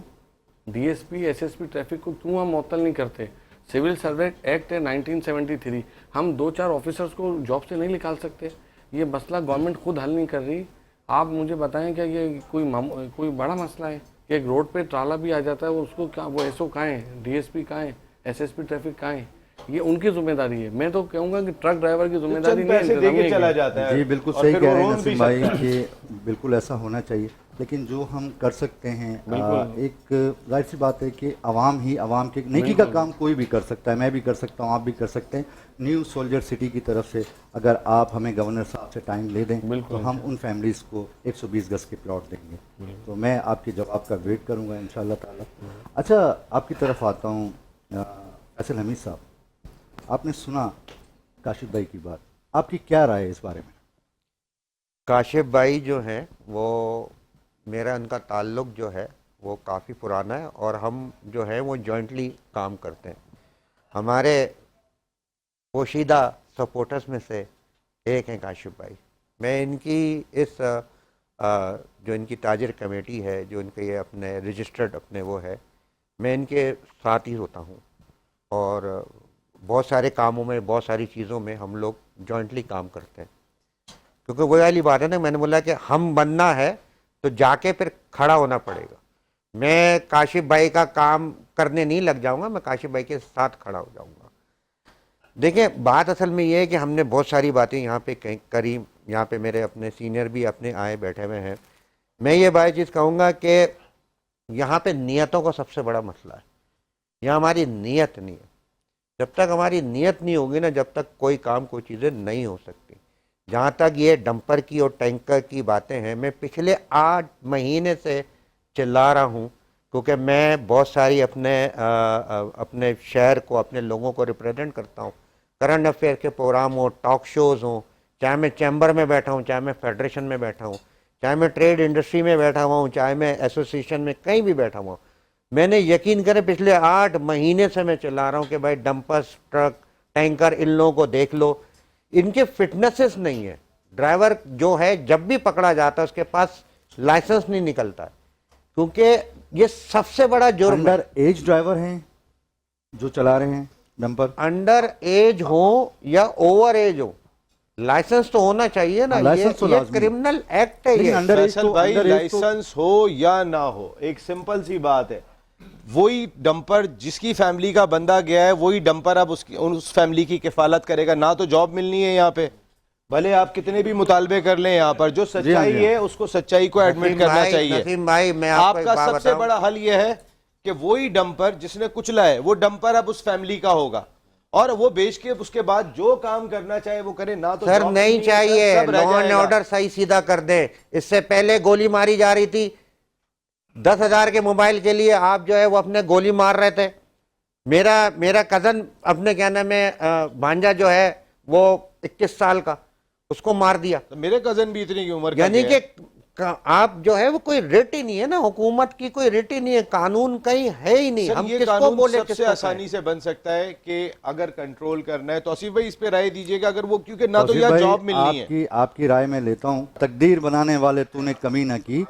D S P, S S P traffic کو کیوں ہم معطل نہیں کرتے؟ سول سروینٹ ایکٹ ہے 1973، ہم 2-4 آفیسرز کو جاب سے نہیں نکال سکتے؟ یہ مسئلہ گورنمنٹ خود حل نہیں کر رہی. آپ مجھے بتائیں کیا یہ کوئی بڑا مسئلہ ہے کہ ایک روڈ پہ ٹرالا بھی آ جاتا ہے، وہ اس کو کیا، وہ ایس او کہاں ہیں، ڈی ایس پی کہاں ہیں، ایس ایس پی ٹریفک کہاں ہیں؟ یہ ان کی ذمہ داری ہے. میں تو کہوں گا کہ ٹرک ڈرائیور کی ذمہ داری نہیں ہے. جی بالکل صحیح کہہ رہے ہیں نسیم بھائی کہ بالکل ایسا ہونا چاہیے. لیکن جو ہم کر سکتے ہیں، ایک ظاہر سی بات ہے کہ عوام کے نیکی کا کام کوئی بھی کر سکتا ہے. میں بھی کر سکتا ہوں، آپ بھی کر سکتے ہیں. نیو سولجر سٹی کی طرف سے اگر آپ ہمیں گورنر صاحب سے ٹائم لے دیں تو ہم ان فیملیز کو 120 گز کے پلاٹ دیں گے. تو میں آپ کے جواب کا ویٹ کروں گا انشاءاللہ تعالی. اچھا، آپ کی طرف آتا ہوں. فیصل حمید صاحب، آپ نے سنا کاشف بھائی کی بات، آپ کی کیا رائے ہے اس بارے میں؟ کاشف بھائی جو ہیں وہ میرا ان کا تعلق جو ہے وہ کافی پرانا ہے، اور ہم جو ہے وہ جوائنٹلی کام کرتے ہیں. ہمارے پوشیدہ سپورٹرز میں سے ایک ہیں کاشف بھائی. میں ان کی اس جو ان کی تاجر کمیٹی ہے، جو ان کے یہ اپنے رجسٹرڈ اپنے وہ ہے، میں ان کے ساتھ ہی ہوتا ہوں، اور بہت سارے کاموں میں، بہت ساری چیزوں میں ہم لوگ جوائنٹلی کام کرتے ہیں. کیونکہ وہ والی بات ہے نا، میں نے بولا کہ ہم بننا ہے تو جا کے پھر کھڑا ہونا پڑے گا. میں کاشف بھائی کا کام کرنے نہیں لگ جاؤں گا، میں کاشف بھائی کے ساتھ کھڑا ہو جاؤں گا. دیکھیں بات اصل میں یہ ہے کہ ہم نے بہت ساری باتیں یہاں پہ کری. یہاں پہ میرے اپنے سینئر بھی اپنے آئے بیٹھے ہوئے ہیں. میں یہ بات چیز کہوں گا کہ یہاں پہ نیتوں کا سب سے بڑا مسئلہ ہے. یہاں ہماری نیت نہیں ہے. جب تک ہماری نیت نہیں ہوگی نا، جب تک کوئی کام، کوئی چیزیں نہیں ہو سکتی. جہاں تک یہ ڈمپر کی اور ٹینکر کی باتیں ہیں، میں پچھلے 8 مہینے سے چلا رہا ہوں، کیونکہ میں بہت ساری اپنے شہر کو، اپنے لوگوں کو ریپریزنٹ کرتا ہوں. کرنٹ افیئر کے پروگرام ہوں، ٹاک شوز ہوں، چاہے میں چیمبر میں بیٹھا ہوں، چاہے میں فیڈریشن میں بیٹھا ہوں، چاہے میں ٹریڈ انڈسٹری میں بیٹھا ہوا ہوں، چاہے میں ایسوسیشن میں کہیں بھی بیٹھا ہوا ہوں. میں نے یقین کرے پچھلے 8 مہینے سے میں چلا رہا ہوں کہ بھائی ڈمپرز، ٹرک، ٹینکر، ان لوگوں کو دیکھ لو، ان کے فٹنسز نہیں ہے. ڈرائیور جو ہے جب بھی پکڑا جاتا ہے اس کے پاس لائسنس نہیں نکلتا، کیونکہ یہ سب سے بڑا جرم ہے. انڈر ایج ڈرائیور ہیں جو چلا رہے ہیں ڈمپر؟ انڈر ایج ہو یا اوور ایج ہو، لائسنس تو ہونا چاہیے نا. لائسنس تو یہ لازمی ہے. کرمنل ایکٹ ہے. لیکن یہ انڈر ایج فیصل تو بھائی انڈر ایج تو لائسنس ہو یا نہ ہو ایک سمپل سی بات ہے، وہی ڈمپر جس کی فیملی کا بندہ گیا ہے وہی ڈمپر اب اس فیملی کی کفالت کرے گا. نہ تو جاب ملنی ہے یہاں پہ، بھلے آپ کتنے بھی مطالبے کر لیں یہاں پر، جو سچائی ہے اس کو سچائی کو ایڈمٹ کرنا چاہیے. نسیم بھائی میں آپ کو ایک کا بات سب سے بتاؤں. بڑا حل یہ ہے کہ وہی ڈمپر جس نے کچلا ہے وہ ڈمپر اب اس فیملی کا ہوگا، اور وہ بیچ کے اس کے بعد جو کام کرنا چاہے وہ کرے. نہ تو سر جاب نہیں ملنی ہے، چاہیے، سب رہ لا اینڈ جائے گا. آرڈر صحیح سیدھا کر دیں. اس سے پہلے گولی ماری جا رہی تھی 10,000 کے موبائل کے لیے، آپ جو ہے وہ اپنے گولی مار رہے تھے. میرا کزن اپنے کیا نام ہے بھانجا جو ہے وہ 21 سال کا، اس کو مار دیا. تو میرے کزن بھی اتنی کی عمر کا یعنی گیا ہے. کہ آپ جو ہے وہ کوئی ریٹ ہی نہیں ہے نا، حکومت کی کوئی ریٹ ہی نہیں ہے، قانون کہیں ہے ہی نہیں. سر ہم یہ کس کو قانون بولے سب کس سے کو آسانی سے بن سکتا ہے کہ اگر کنٹرول کرنا ہے. توصیف بھائی اس پہ رائے دیجئے گا. اگر وہ کیونکہ نہ تو توصیف یا بھائی، جاب ملنی ہے. آپ کی رائے میں لیتا ہوں. تقدیر بنانے والے تو نے کمی نہ کی،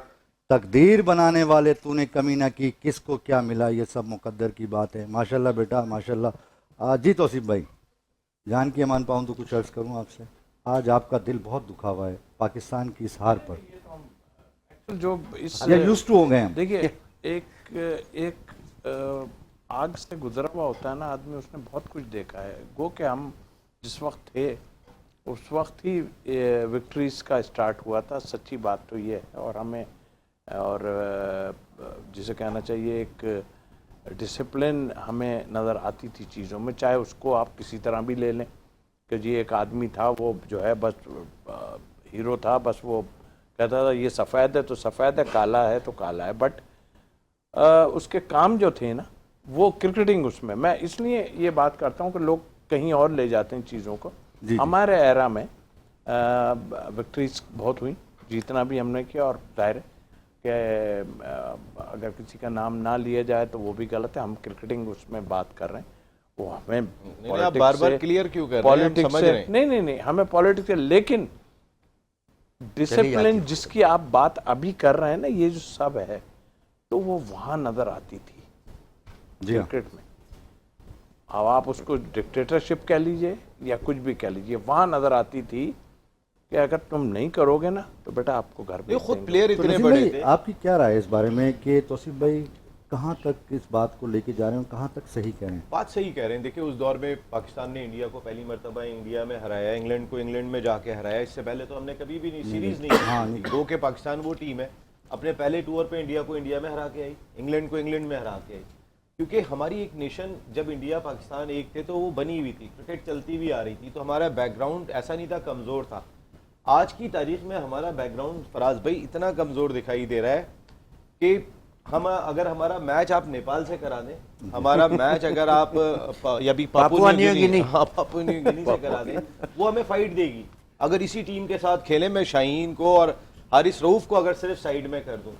تقدیر بنانے والے تو نے کمی نہ کی، کس کو کیا ملا یہ سب مقدر کی بات ہے. ماشاءاللہ بیٹا ماشاءاللہ. جی توصیف بھائی، جان کی امان پاؤں تو کچھ عرض کروں آپ سے. آج آپ کا دل بہت دکھا ہوا ہے پاکستان کی اس ہار پر، جو اس یا یوزڈ ٹو ہو گئے ہم. دیکھیے ایک آگ سے گزرا ہوا ہوتا ہے نا آدمی، اس نے بہت کچھ دیکھا ہے. گو کہ ہم جس وقت تھے اس وقت ہی وکٹریز کا اسٹارٹ ہوا تھا. سچی بات تو یہ ہے. اور ہمیں اور جسے کہنا چاہیے ایک ڈسپلن ہمیں نظر آتی تھی چیزوں میں، چاہے اس کو آپ کسی طرح بھی لے لیں کہ جی ایک آدمی تھا وہ جو ہے بس ہیرو تھا، بس وہ کہتا تھا یہ سفید ہے تو سفید ہے، کالا ہے تو کالا ہے. بٹ اس کے کام جو تھے نا وہ کرکٹنگ، اس میں اس لیے یہ بات کرتا ہوں کہ لوگ کہیں اور لے جاتے ہیں چیزوں کو. ہمارے ایرا میں وکٹریز بہت ہوئیں، جیتنا بھی ہم نے کیا. اور ظاہر ہے کہ اگر کسی کا نام نہ لیا جائے تو وہ بھی غلط ہے. ہم کرکٹنگ اس میں بات کر رہے ہیں، وہ ہمیں آپ بار بار کلیئر کیوں کر رہے ہیں؟ ہم سمجھ رہے ہیں. نہیں ہمیں پالیٹکس سے، لیکن ڈسپلن جس کی آپ بات ابھی کر رہے ہیں نا، یہ جو سب ہے تو وہ وہاں نظر آتی تھی کرکٹ میں. اب آپ اس کو ڈکٹیٹرشپ کہہ لیجئے یا کچھ بھی کہہ لیجئے، وہاں نظر آتی تھی کہ اگر تم نہیں کرو گے نا تو بیٹا آپ کو گھر بھیج دیں گے. خود پلیئر تو اتنے نسیم بڑے بھائی، تھے. آپ کی کیا رائے ہے اس بارے میں کہ توصیف بھائی کہاں تک اس بات کو لے کے جا رہے ہیں، کہاں تک صحیح کہہ رہے ہیں؟ بات صحیح کہہ رہے ہیں. دیکھیں اس دور میں پاکستان نے انڈیا کو پہلی مرتبہ انڈیا میں ہرایا، انگلینڈ کو انگلینڈ میں جا کے ہرایا. اس سے پہلے تو ہم نے کبھی بھی نہیں سیریز نہیں کی. گو کہ پاکستان وہ ٹیم ہے اپنے پہلے ٹور پہ انڈیا کو انڈیا میں ہرا کے آئی، انگلینڈ کو انگلینڈ میں ہرا کے آئی. کیونکہ ہماری ایک نیشن جب انڈیا پاکستان ایک تھے تو وہ بنی ہوئی تھی، کرکٹ چلتی بھی آ رہی تھی، تو ہمارا بیک گراؤنڈ ایسا نہیں تھا کمزور تھا. آج کی تاریخ میں ہمارا بیک گراؤنڈ فراز بھائی اتنا کمزور دکھائی دے رہا ہے کہ ہم اگر ہمارا میچ آپ نیپال سے کرا دیں، ہمارا میچ اگر آپ یا بھی پاپوا نیو گینی سے کرا دیں، وہ ہمیں فائٹ دے گی. اگر اسی ٹیم کے ساتھ کھیلیں، میں شاہین کو اور حارث رؤوف کو اگر صرف سائیڈ میں کر دوں،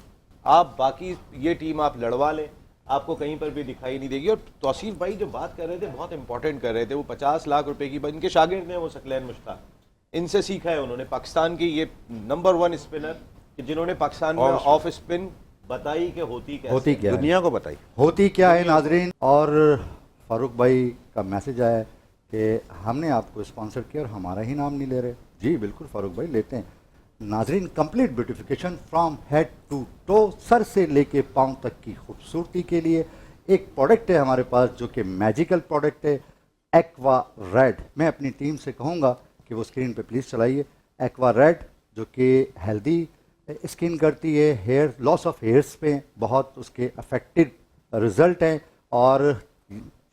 آپ باقی یہ ٹیم آپ لڑوا لیں، آپ کو کہیں پر بھی دکھائی نہیں دے گی. اور توصیف بھائی جو بات کر رہے تھے بہت امپورٹنٹ کر رہے تھے. وہ 50 لاکھ روپے کی، ان کے شاگرد ہیں وہ ثقلین مشتاق، ان سے سیکھا ہے انہوں نے. پاکستان کی یہ نمبر 1 اسپنر جنہوں نے پاکستان میں آف اسپن بتائی کہ ہوتی کیا ہے، دنیا کو بتائی ہوتی کیا ہے. ناظرین، اور فاروق بھائی کا میسج آیا ہے کہ ہم نے آپ کو اسپانسر کیا اور ہمارا ہی نام نہیں لے رہے. جی بالکل فاروق بھائی لیتے ہیں. ناظرین، complete beautification from head to toe, سر سے لے کے پاؤں تک کی خوبصورتی کے لیے ایک پروڈکٹ ہے ہمارے پاس جو کہ میجیکل پروڈکٹ ہے، ایکوا ریڈ. میں اپنی ٹیم سے کہوں گا کہ وہ اسکرین پہ پلیز چلائیے. ایکوا ریڈ جو کہ ہیلدی اسکن کرتی ہے، ہیئر لاس آف ہیئرس پہ بہت اس کے افیکٹڈ رزلٹ ہیں. اور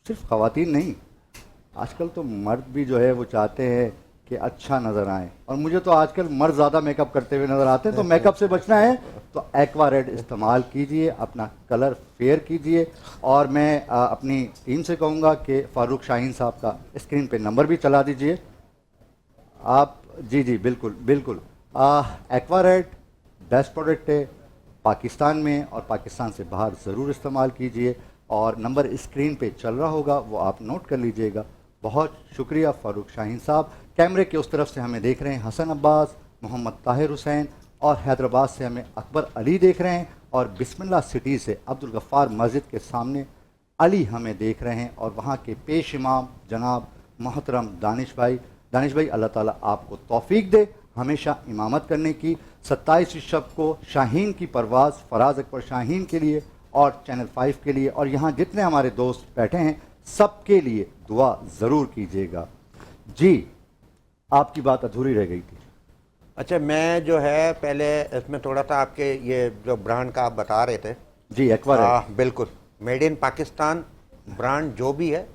صرف خواتین نہیں، آج کل تو مرد بھی جو ہے وہ چاہتے ہیں کہ اچھا نظر آئیں، اور مجھے تو آج کل مرد زیادہ میک اپ کرتے ہوئے نظر آتے ہیں. تو میک اپ سے بچنا ہے تو ایکوا ریڈ استعمال کیجئے، اپنا کلر فیئر کیجئے. اور میں اپنی ٹیم سے کہوں گا کہ فاروق شاہین صاحب کا اسکرین پہ نمبر بھی چلا دیجئے آپ. جی بالکل بالکل. ایکوا ریڈ بیسٹ پروڈکٹ ہے. پاکستان میں اور پاکستان سے باہر ضرور استعمال کیجئے، اور نمبر اسکرین پہ چل رہا ہوگا وہ آپ نوٹ کر لیجئے گا۔ بہت شکریہ فاروق شاہین صاحب۔ کیمرے کے اس طرف سے ہمیں دیکھ رہے ہیں حسن عباس، محمد طاہر حسین، اور حیدرآباد سے ہمیں اکبر علی دیکھ رہے ہیں، اور بسم اللہ سٹی سے عبدالغفار مسجد کے سامنے علی ہمیں دیکھ رہے ہیں، اور وہاں کے پیش امام جناب محترم دانش بھائی اللہ تعالیٰ آپ کو توفیق دے ہمیشہ امامت کرنے کی۔ 27 شب کو شاہین کی پرواز فراز اکبر شاہین کے لیے اور چینل 5 کے لیے، اور یہاں جتنے ہمارے دوست بیٹھے ہیں سب کے لیے دعا ضرور کیجیے گا۔ جی آپ کی بات ادھوری رہ گئی تھی۔ اچھا، میں جو ہے پہلے اس میں تھوڑا سا آپ کے یہ جو برانڈ کا آپ بتا رہے تھے، جی ایکوا بالکل میڈ ان پاکستان برانڈ جو بھی ہے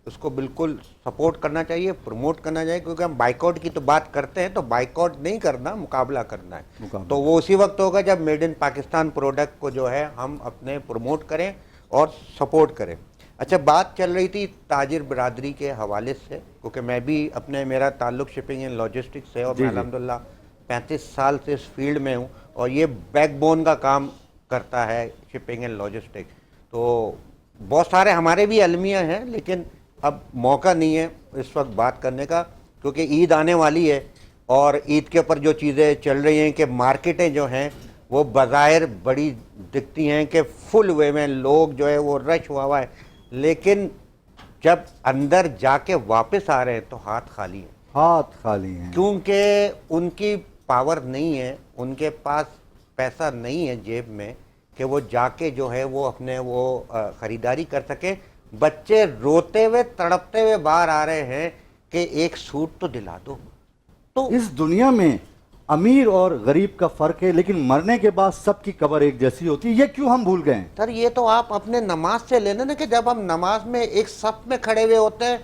اس کو بالکل سپورٹ کرنا چاہیے، پروموٹ کرنا چاہیے، کیونکہ ہم بائیکاٹ کی تو بات کرتے ہیں تو بائیکاٹ نہیں کرنا، مقابلہ کرنا ہے۔ تو وہ اسی وقت ہوگا جب میڈ ان پاکستان پروڈکٹ کو جو ہے ہم اپنے پروموٹ کریں اور سپورٹ کریں۔ اچھا، بات چل رہی تھی تاجر برادری کے حوالے سے، کیونکہ میں بھی میرا تعلق شپنگ اینڈ لاجسٹکس سے، اور میں الحمدللہ 35 سال سے اس فیلڈ میں ہوں، اور یہ بیک بون کا کام کرتا ہے شپنگ اینڈ لاجسٹک۔ تو بہت سارے ہمارے بھی المیہ ہیں، لیکن اب موقع نہیں ہے اس وقت بات کرنے کا، کیونکہ عید آنے والی ہے، اور عید کے اوپر جو چیزیں چل رہی ہیں کہ مارکیٹیں جو ہیں وہ بظاہر بڑی دکھتی ہیں کہ فل وے میں لوگ جو ہے وہ رش ہوا ہے، لیکن جب اندر جا کے واپس آ رہے ہیں تو ہاتھ خالی ہیں، کیونکہ ان کی پاور نہیں ہے، ان کے پاس پیسہ نہیں ہے جیب میں کہ وہ جا کے جو ہے وہ اپنے وہ خریداری کر سکے۔ بچے روتے ہوئے تڑپتے ہوئے باہر آ رہے ہیں کہ ایک سوٹ تو دلا دو۔ تو اس دنیا میں امیر اور غریب کا فرق ہے، لیکن مرنے کے بعد سب کی قبر ایک جیسی ہوتی ہے، یہ کیوں ہم بھول گئے ہیں؟ سر یہ تو آپ اپنے نماز سے لینا نا، کہ جب ہم نماز میں ایک صف میں کھڑے ہوئے ہوتے ہیں،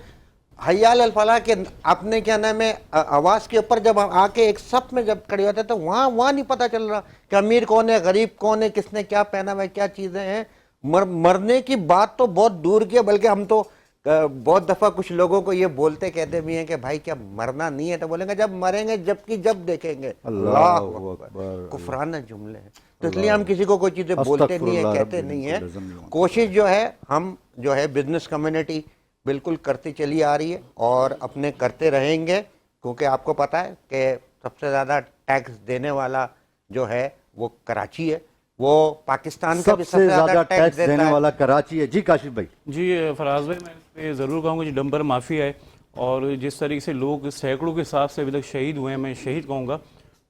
حی علی الفلاح کے اپنے کیا نام ہے آواز کے اوپر جب ہم آ کے ایک صف میں جب کھڑے ہوتے ہیں تو وہاں نہیں پتہ چل رہا کہ امیر کون ہے، غریب کون ہے، کس نے کیا پہنا ہوا ہے، کیا چیزیں ہیں۔ مرنے کی بات تو بہت دور کی ہے، بلکہ ہم تو بہت دفعہ کچھ لوگوں کو یہ بولتے کہتے بھی ہیں کہ بھائی کیا مرنا نہیں ہے، تو بولیں گے جب مریں گے جب دیکھیں گے۔ اللہ اکبر، کفرانہ جملے ہیں، تو اس لیے ہم کسی کو کوئی چیزیں بولتے نہیں ہیں، کہتے نہیں ہیں۔ کوشش جو ہے ہم جو ہے بزنس کمیونٹی بالکل کرتی چلی آ رہی ہے، اور اپنے کرتے رہیں گے، کیونکہ آپ کو پتہ ہے کہ سب سے زیادہ ٹیکس دینے والا جو ہے وہ کراچی ہے، وہ پاکستان کا بھی سب سے زیادہ ٹیکس دینے والا کراچی ہے۔ جی کاشف بھائی۔ جی فراز بھائی، میں اس پہ ضرور کہوں گا جو ڈمبر مافیا ہے، اور جس طریقے سے لوگ سینکڑوں کے حساب سے ابھی تک شہید ہوئے ہیں، میں شہید کہوں گا،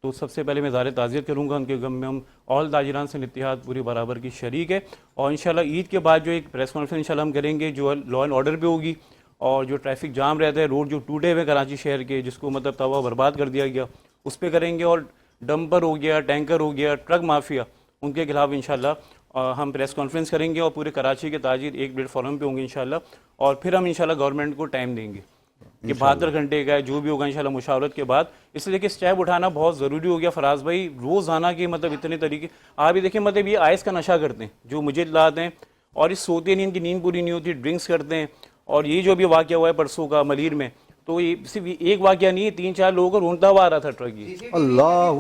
تو سب سے پہلے میں اظہار تعزیت کروں گا ان کے غم میں۔ ہم آل تاجران سے اتحاد پوری برابر کی شریک ہے، اور انشاءاللہ عید کے بعد جو ایک پریس کانفرنس انشاءاللہ ہم کریں گے جو لا اینڈ آرڈر پہ ہوگی، اور جو ٹریفک جام رہتا ہے، روڈ جو ٹوٹے ہوئے کراچی شہر کے جس کو مطلب تباہ برباد کر دیا گیا، اس پہ کریں گے، اور ڈمپر ہو گیا، ٹینکر ہو گیا، ٹرک مافیا، ان کے خلاف انشاءاللہ ہم پریس کانفرنس کریں گے، اور پورے کراچی کے تاجر ایک پلیٹ فارم پہ ہوں گے انشاءاللہ، اور پھر ہم انشاءاللہ گورنمنٹ کو ٹائم دیں گے کہ 72 گھنٹے کا ہے جو بھی ہوگا انشاءاللہ مشاورت کے بعد، اس لیے کہ اسٹیپ اٹھانا بہت ضروری ہو گیا فراز بھائی۔ روزانہ کے مطلب اتنے طریقے آپ ہی دیکھیں، مطلب یہ آئس کا نشہ کرتے ہیں جو مجھے اطلاعات ہیں، اور اس سوتے نہیں، ان کی نیند پوری نہیں ہوتی، ڈرنکس کرتے ہیں، اور یہ جو بھی واقعہ ہوا ہے پرسوں کا ملیر میں، تو یہ صرف ایک واقعہ نہیں ہے، 3-4 لوگوں کو رونتا ہوا آ رہا تھا ٹرک۔ اللہ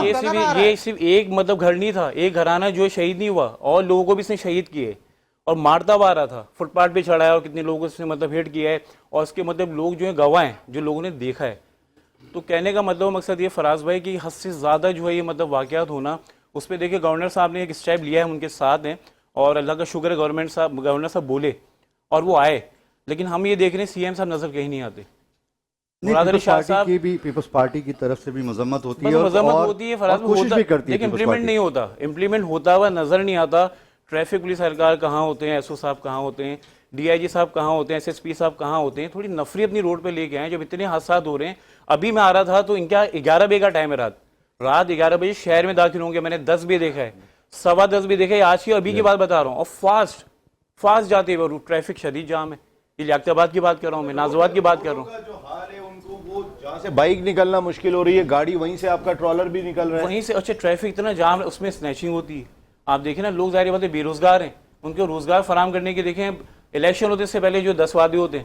یہ صرف ایک مطلب گھر نہیں تھا، ایک گھرانہ جو شہید نہیں ہوا، اور لوگوں کو بھی اس نے شہید کیے، اور مارتا ہوا آ رہا تھا، فٹ پاتھ پہ چڑھا ہے، اور کتنے لوگوں اس نے مطلب ہٹ کیا ہے، اور اس کے مطلب لوگ جو ہیں گواہ ہیں جو لوگوں نے دیکھا ہے۔ تو کہنے کا مطلب مقصد یہ فراز بھائی کہ حد سے زیادہ جو ہے یہ مطلب واقعات ہونا، اس پہ دیکھیں گورنر صاحب نے ایک اسٹیپ لیا ہے، ان کے ساتھ ہیں، اور اللہ کا شکر ہے گورنر صاحب بولے اور وہ آئے، لیکن ہم یہ دیکھ رہے ہیں سی ایم صاحب نظر کہیں نہیں آتے۔ پیپلز پارٹی کی طرف سے بھی مذمت ہوتی ہے، مذمت ہوتی ہے فراز، کوشش بھی کرتی ہے، لیکن امپلیمنٹ نہیں ہوتا، امپلیمنٹ ہوتا ہوا نظر نہیں آتا۔ ٹریفک پولیس سرکار کہاں ہوتے ہیں، ایس او صاحب کہاں ہوتے ہیں، ڈی آئی جی صاحب کہاں ہوتے ہیں، ایس ایس پی صاحب کہاں ہوتے ہیں؟ تھوڑی نفری اپنی روڈ پہ لے کے آئیں، جب اتنے حادثات ہو رہے ہیں۔ ابھی میں آ رہا تھا تو ان کا 11 بجے کا ٹائم ہے، رات 11 بجے شہر میں داخل ہوں گے، میں نے 10 بجے دیکھا ہے، 10:15 بھی دیکھا ہے، آج کی ابھی کی بات بتا رہا ہوں، اور فاسٹ جاتے ہوئے ٹریفک شدید جام ہے۔ یہ لیاقت آباد کی بات کر رہا ہوں، میں نازوات کی بات کر رہا ہوں۔ جو حال ہے ان کو، وہ جہاں سے بائک نکلنا مشکل ہو رہی ہے، گاڑی وہیں سے آپ کا ٹرالر بھی نکل رہا ہے، وہیں سے۔ اچھا ٹریفک اتنا جام ہے، اس میں سنیچنگ ہوتی ہے، آپ دیکھیں نا، لوگ ظاہر بات ہے بے روزگار ہیں، ان کو روزگار فراہم کرنے کے دیکھیں الیکشن ہوتے سے پہلے جو 10 وعدے ہوتے ہیں،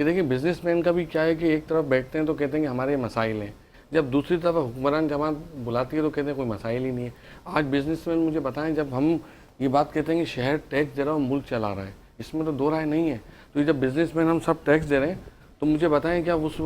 کہ دیکھیں بزنس مین کا بھی کیا ہے کہ ایک طرف بیٹھتے ہیں تو کہتے ہیں کہ ہمارے مسائل ہیں, جب دوسری طرف حکمران جماعت بلاتی ہے تو کہتے ہیں کوئی مسائل ہی نہیں ہے. آج بزنس مین مجھے بتائیں, جب ہم یہ بات کہتے ہیں کہ شہر ٹیکس دے رہا ہوں ملک چلا رہا ہے, اس میں تو دو رائے نہیں ہے, تو جب بزنس مین ہم سب ٹیکس دے رہے ہیں تو مجھے بتائیں کیا اس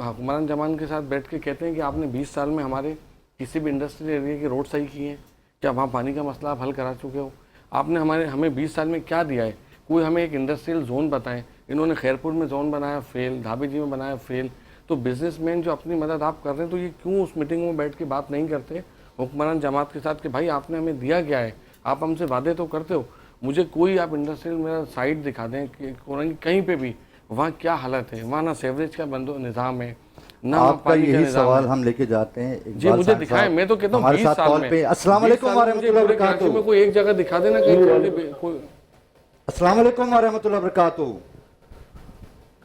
حکمران جماعت کے ساتھ بیٹھ کے کہتے ہیں کہ آپ نے 20 سال میں ہمارے کسی بھی انڈسٹریل ایریا کے روڈ صحیح کیے ہیں, کیا وہاں پانی کا مسئلہ آپ حل کرا چکے ہو, آپ نے ہمیں 20 سال میں کیا دیا ہے, کوئی ہمیں ایک انڈسٹریل زون بتائیں. انہوں نے خیرپور میں زون بنایا فیل, دھابے جی میں بنایا فیل. تو بزنس مین جو اپنی مدد آپ کر رہے ہیں تو یہ کیوں اس میٹنگوں میں بیٹھ کے بات نہیں کرتے حکمران جماعت کے ساتھ کہ بھائی آپ نے ہمیں دیا کیا ہے, آپ ہم سے وعدے تو کرتے ہو, مجھے کوئی آپ انڈسٹریل میرا سائٹ دکھا دیں کہ کہیں پہ بھی وہاں کیا حالت ہے, وہاں نہ سیوریج کا نظام ہے نہ آپ کا پانی کا یہی نظام سوال ہے. ہم لے کے جاتے ہیں جی مجھے دکھائیں, میں تو کہتا ہوں ہمارے 20 ساتھ سال کال میں پہ. السلام 20 علیکم سال میں ورحمۃ مجھے اللہ پورے کراچی میں وبرکاتہ. کوئی ایک جگہ دکھا دینا کہیں کوئی. السلام علیکم ورحمۃ اللہ وبرکاتہ.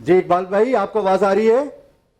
جی اقبال بھائی آپ کو آواز آ رہی ہے؟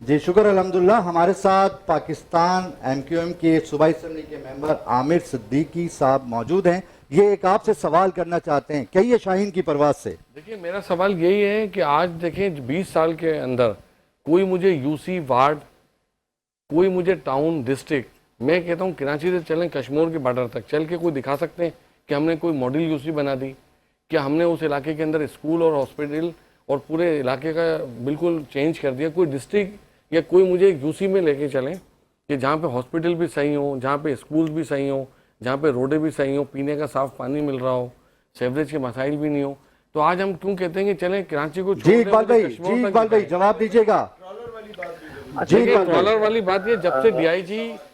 جی شکر الحمدللہ. ہمارے ساتھ پاکستان MQM کے صوبائی اسمبلی کے ممبر عامر صدیقی صاحب موجود ہیں. یہ ایک آپ سے سوال کرنا چاہتے ہیں, کہیے شاہین کی پرواز سے. دیکھیے میرا سوال یہی ہے کہ آج دیکھیں 20 سال کے اندر کوئی مجھے UC وارڈ, کوئی مجھے ٹاؤن ڈسٹرکٹ, میں کہتا ہوں کراچی سے چلیں کشمیر کے بارڈر تک چل کے کوئی دکھا سکتے ہیں کہ ہم نے کوئی ماڈل UC بنا دی, کیا ہم نے اس علاقے کے اندر اسکول اور ہاسپٹل اور پورے علاقے کا بالکل چینج کر دیا. کوئی ڈسٹرکٹ یا کوئی مجھے UC میں لے کے چلیں کہ جہاں پہ ہاسپٹل بھی صحیح ہوں, جہاں پہ اسکول بھی صحیح ہوں, جہاں پہ روڈیں بھی صحیح ہوں, پینے کا صاف پانی مل رہا ہو, سیوریج کے مسائل بھی نہیں ہوں. تو آج ہم کیوں کہتے ہیں کہ چلیں کراچی کو جی چھوڑ دیں, اقبال مجھے بھائی, کشمیر جی تک اقبال بھائی دکھائیں. جواب دیجیے گا. جی دیکھیں اقبال ٹرالر بھائی, والی بات یہ جب سے DIG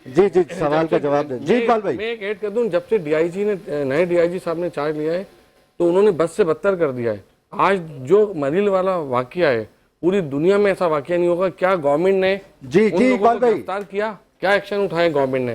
جی جی سوال کا جواب دیں. جی اقبال بھائی. میں ایک ایڈ کر دوں, جب سے DIG نے نئے DIG صاحب نے چارج لیا ہے تو انہوں نے بد سے بدتر کر دیا ہے. آج جو مریل والا واقعہ ہے پوری دنیا میں ایسا واقعہ نہیں ہوگا. کیا گورنمنٹ نے جی ان جی لوگوں اقبال کو بھائی, گرفتار کیا, کیا ایکشن اٹھائے گورنمنٹ نے؟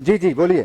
جی جی بولیے.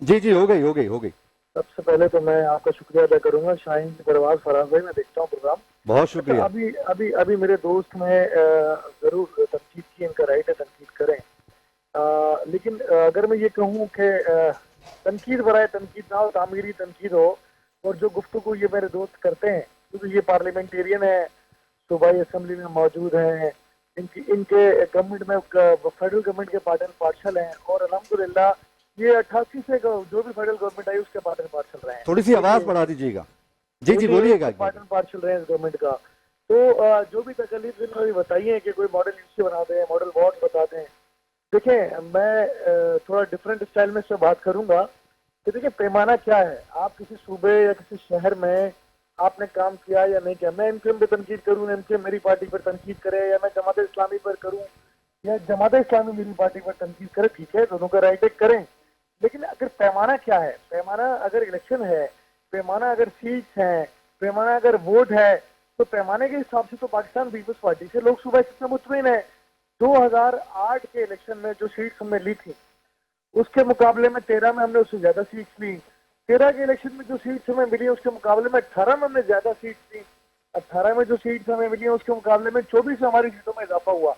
جی جی ہو گئی ہو گئی ہو گئی. سب سے پہلے تو میں آپ کا شکریہ ادا کروں گا. شاہین کی پرواز فراز بھائی, میں دیکھتا ہوں پروگرام. بہت شکریہ. ابھی میرے دوست نے ضرور تنقید کی, ان کا رائٹ ہے تنقید کریں, لیکن اگر میں یہ کہوں کہ تنقید برائے تنقید نہ ہو, تعمیری تنقید ہو, اور جو گفتگو یہ میرے دوست کرتے ہیں کیونکہ یہ پارلیمنٹیرین ہے, صوبائی اسمبلی میں موجود ہیں, ان کے گورنمنٹ میں فیڈرل گورنمنٹ کے پارٹ اینڈ پارشل ہیں, اور الحمدللہ یہ 88 سے جو بھی فیڈرل گورنمنٹ آئی اس کے پارٹ اینڈ پارشل رہے ہیں. تھوڑی سی آواز بڑھا دیجیے گا. جی جی بولیے گا. پارٹ اینڈ پارشل رہے ہیں اس گورنمنٹ کا. تو جو بھی تکلیف انہوں نے بتائی ہے کہ کوئی ماڈل UC بنا دیں, ماڈل وارڈ بتا دیں. دیکھیں میں تھوڑا ڈفرینٹ اسٹائل میں اس سے بات کروں گا کہ دیکھیں پیمانہ کیا ہے. آپ کسی صوبے یا کسی شہر میں آپ نے کام کیا یا نہیں کیا. میں MQM پہ تنقید کروں, MQM میری پارٹی پر تنقید کرے, یا میں جماعت اسلامی پر کروں یا جماعت اسلامی میری پارٹی پر تنقید کرے, ٹھیک ہے, دونوں کا رائٹ ہے, کریں. لیکن اگر پیمانہ کیا ہے, پیمانہ اگر الیکشن ہے, پیمانہ اگر سیٹس ہیں, پیمانہ اگر ووٹ ہے, تو پیمانے کے حساب سے تو پاکستان پیپلز پارٹی سے لوگ صوبہ سے مطمئن ہے. 2008 کے الیکشن میں جو سیٹس ہم نے لی تھی اس کے مقابلے میں 13 میں ہم نے اس سے زیادہ سیٹس لی. 13 کے الیکشن میں جو سیٹس ہمیں ملی اس کے مقابلے میں 18 میں ہم نے زیادہ سیٹس لی. 18 میں جو سیٹس ہمیں ملی ہیں اس کے مقابلے میں 24 ہماری سیٹوں میں اضافہ ہوا.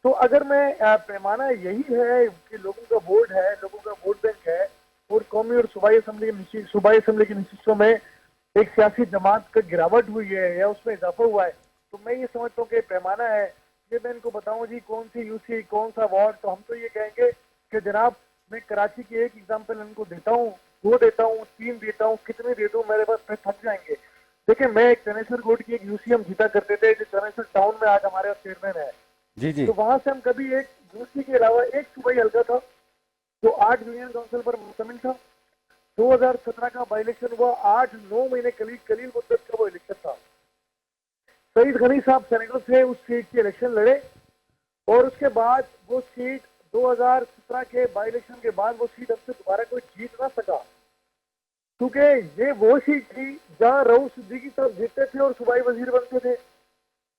تو اگر میں پیمانہ یہی ہے کہ لوگوں کا ووٹ ہے, لوگوں کا ووٹ بینک ہے, اور قومی اور صوبائی اسمبلی کی نشستوں میں ایک سیاسی جماعت کا گراوٹ ہوئی ہے یا اس میں اضافہ ہوا ہے, تو میں یہ سمجھتا ہوں کہ پیمانہ ہے. یہ میں ان کو بتاؤں جی کون سی UC کون سا وارڈ, تو ہم تو یہ کہیں گے کہ جناب میں کراچی کی ایک ایگزامپل ان کو دیتا ہوں, 2 دیتا ہوں, 3 دیتا ہوں, کتنے دے دوں, میرے پاس پھر تھک جائیں گے. دیکھیں میں ایک چنیسر روڈ کی ایک UC ہم جیتا کرتے تھے جو چنیسر ٹاؤن میں آج ہمارے چیئرمین ہے. جی جی تو وہاں سے ہم کبھی ایک UC کے علاوہ ایک صوبائی حلقہ تھا جو 8 یونین کونسل پر مشتمل تھا. 2017 کا بائی الیکشن ہوا, 8-9 مہینے قلیل مدت کا وہ الیکشن تھا. سعید غنی صاحب سینیٹر سے اس سیٹ کی الیکشن لڑے, اور اس کے بعد وہ سیٹ 2017 کے بائی الیکشن کے بعد وہ سیٹ ہم سے دوبارہ کوئی جیت نہ سکا, کیونکہ یہ وہ سیٹ تھی جہاں رؤوف صدیقی صاحب جیتتے تھے اور صوبائی وزیر بنتے تھے,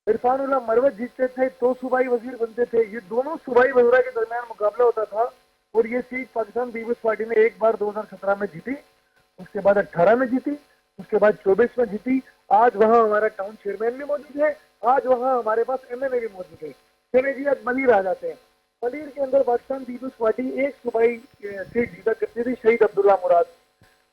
عرفان اللہ مروت جیتتے تھے تو صوبائی وزیر بنتے تھے. یہ دونوں صوبائی وزراء کے درمیان مقابلہ ہوتا تھا, اور یہ سیٹ پاکستان پیپلز پارٹی نے ایک بار 2017 میں جیتی, اس کے بعد 18 میں جیتی, اس کے بعد 24 میں جیتی. آج وہاں ہمارا ٹاؤن چیئرمین بھی موجود ہے, آج وہاں ہمارے پاس MLA بھی موجود ہے. چلے جی آج ملیر آ جاتے ہیں. ملیر کے اندر پاکستان پیپلز پارٹی ایک صوبائی سیٹ جیتا کرتی تھی, شہید عبداللہ مراد.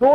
2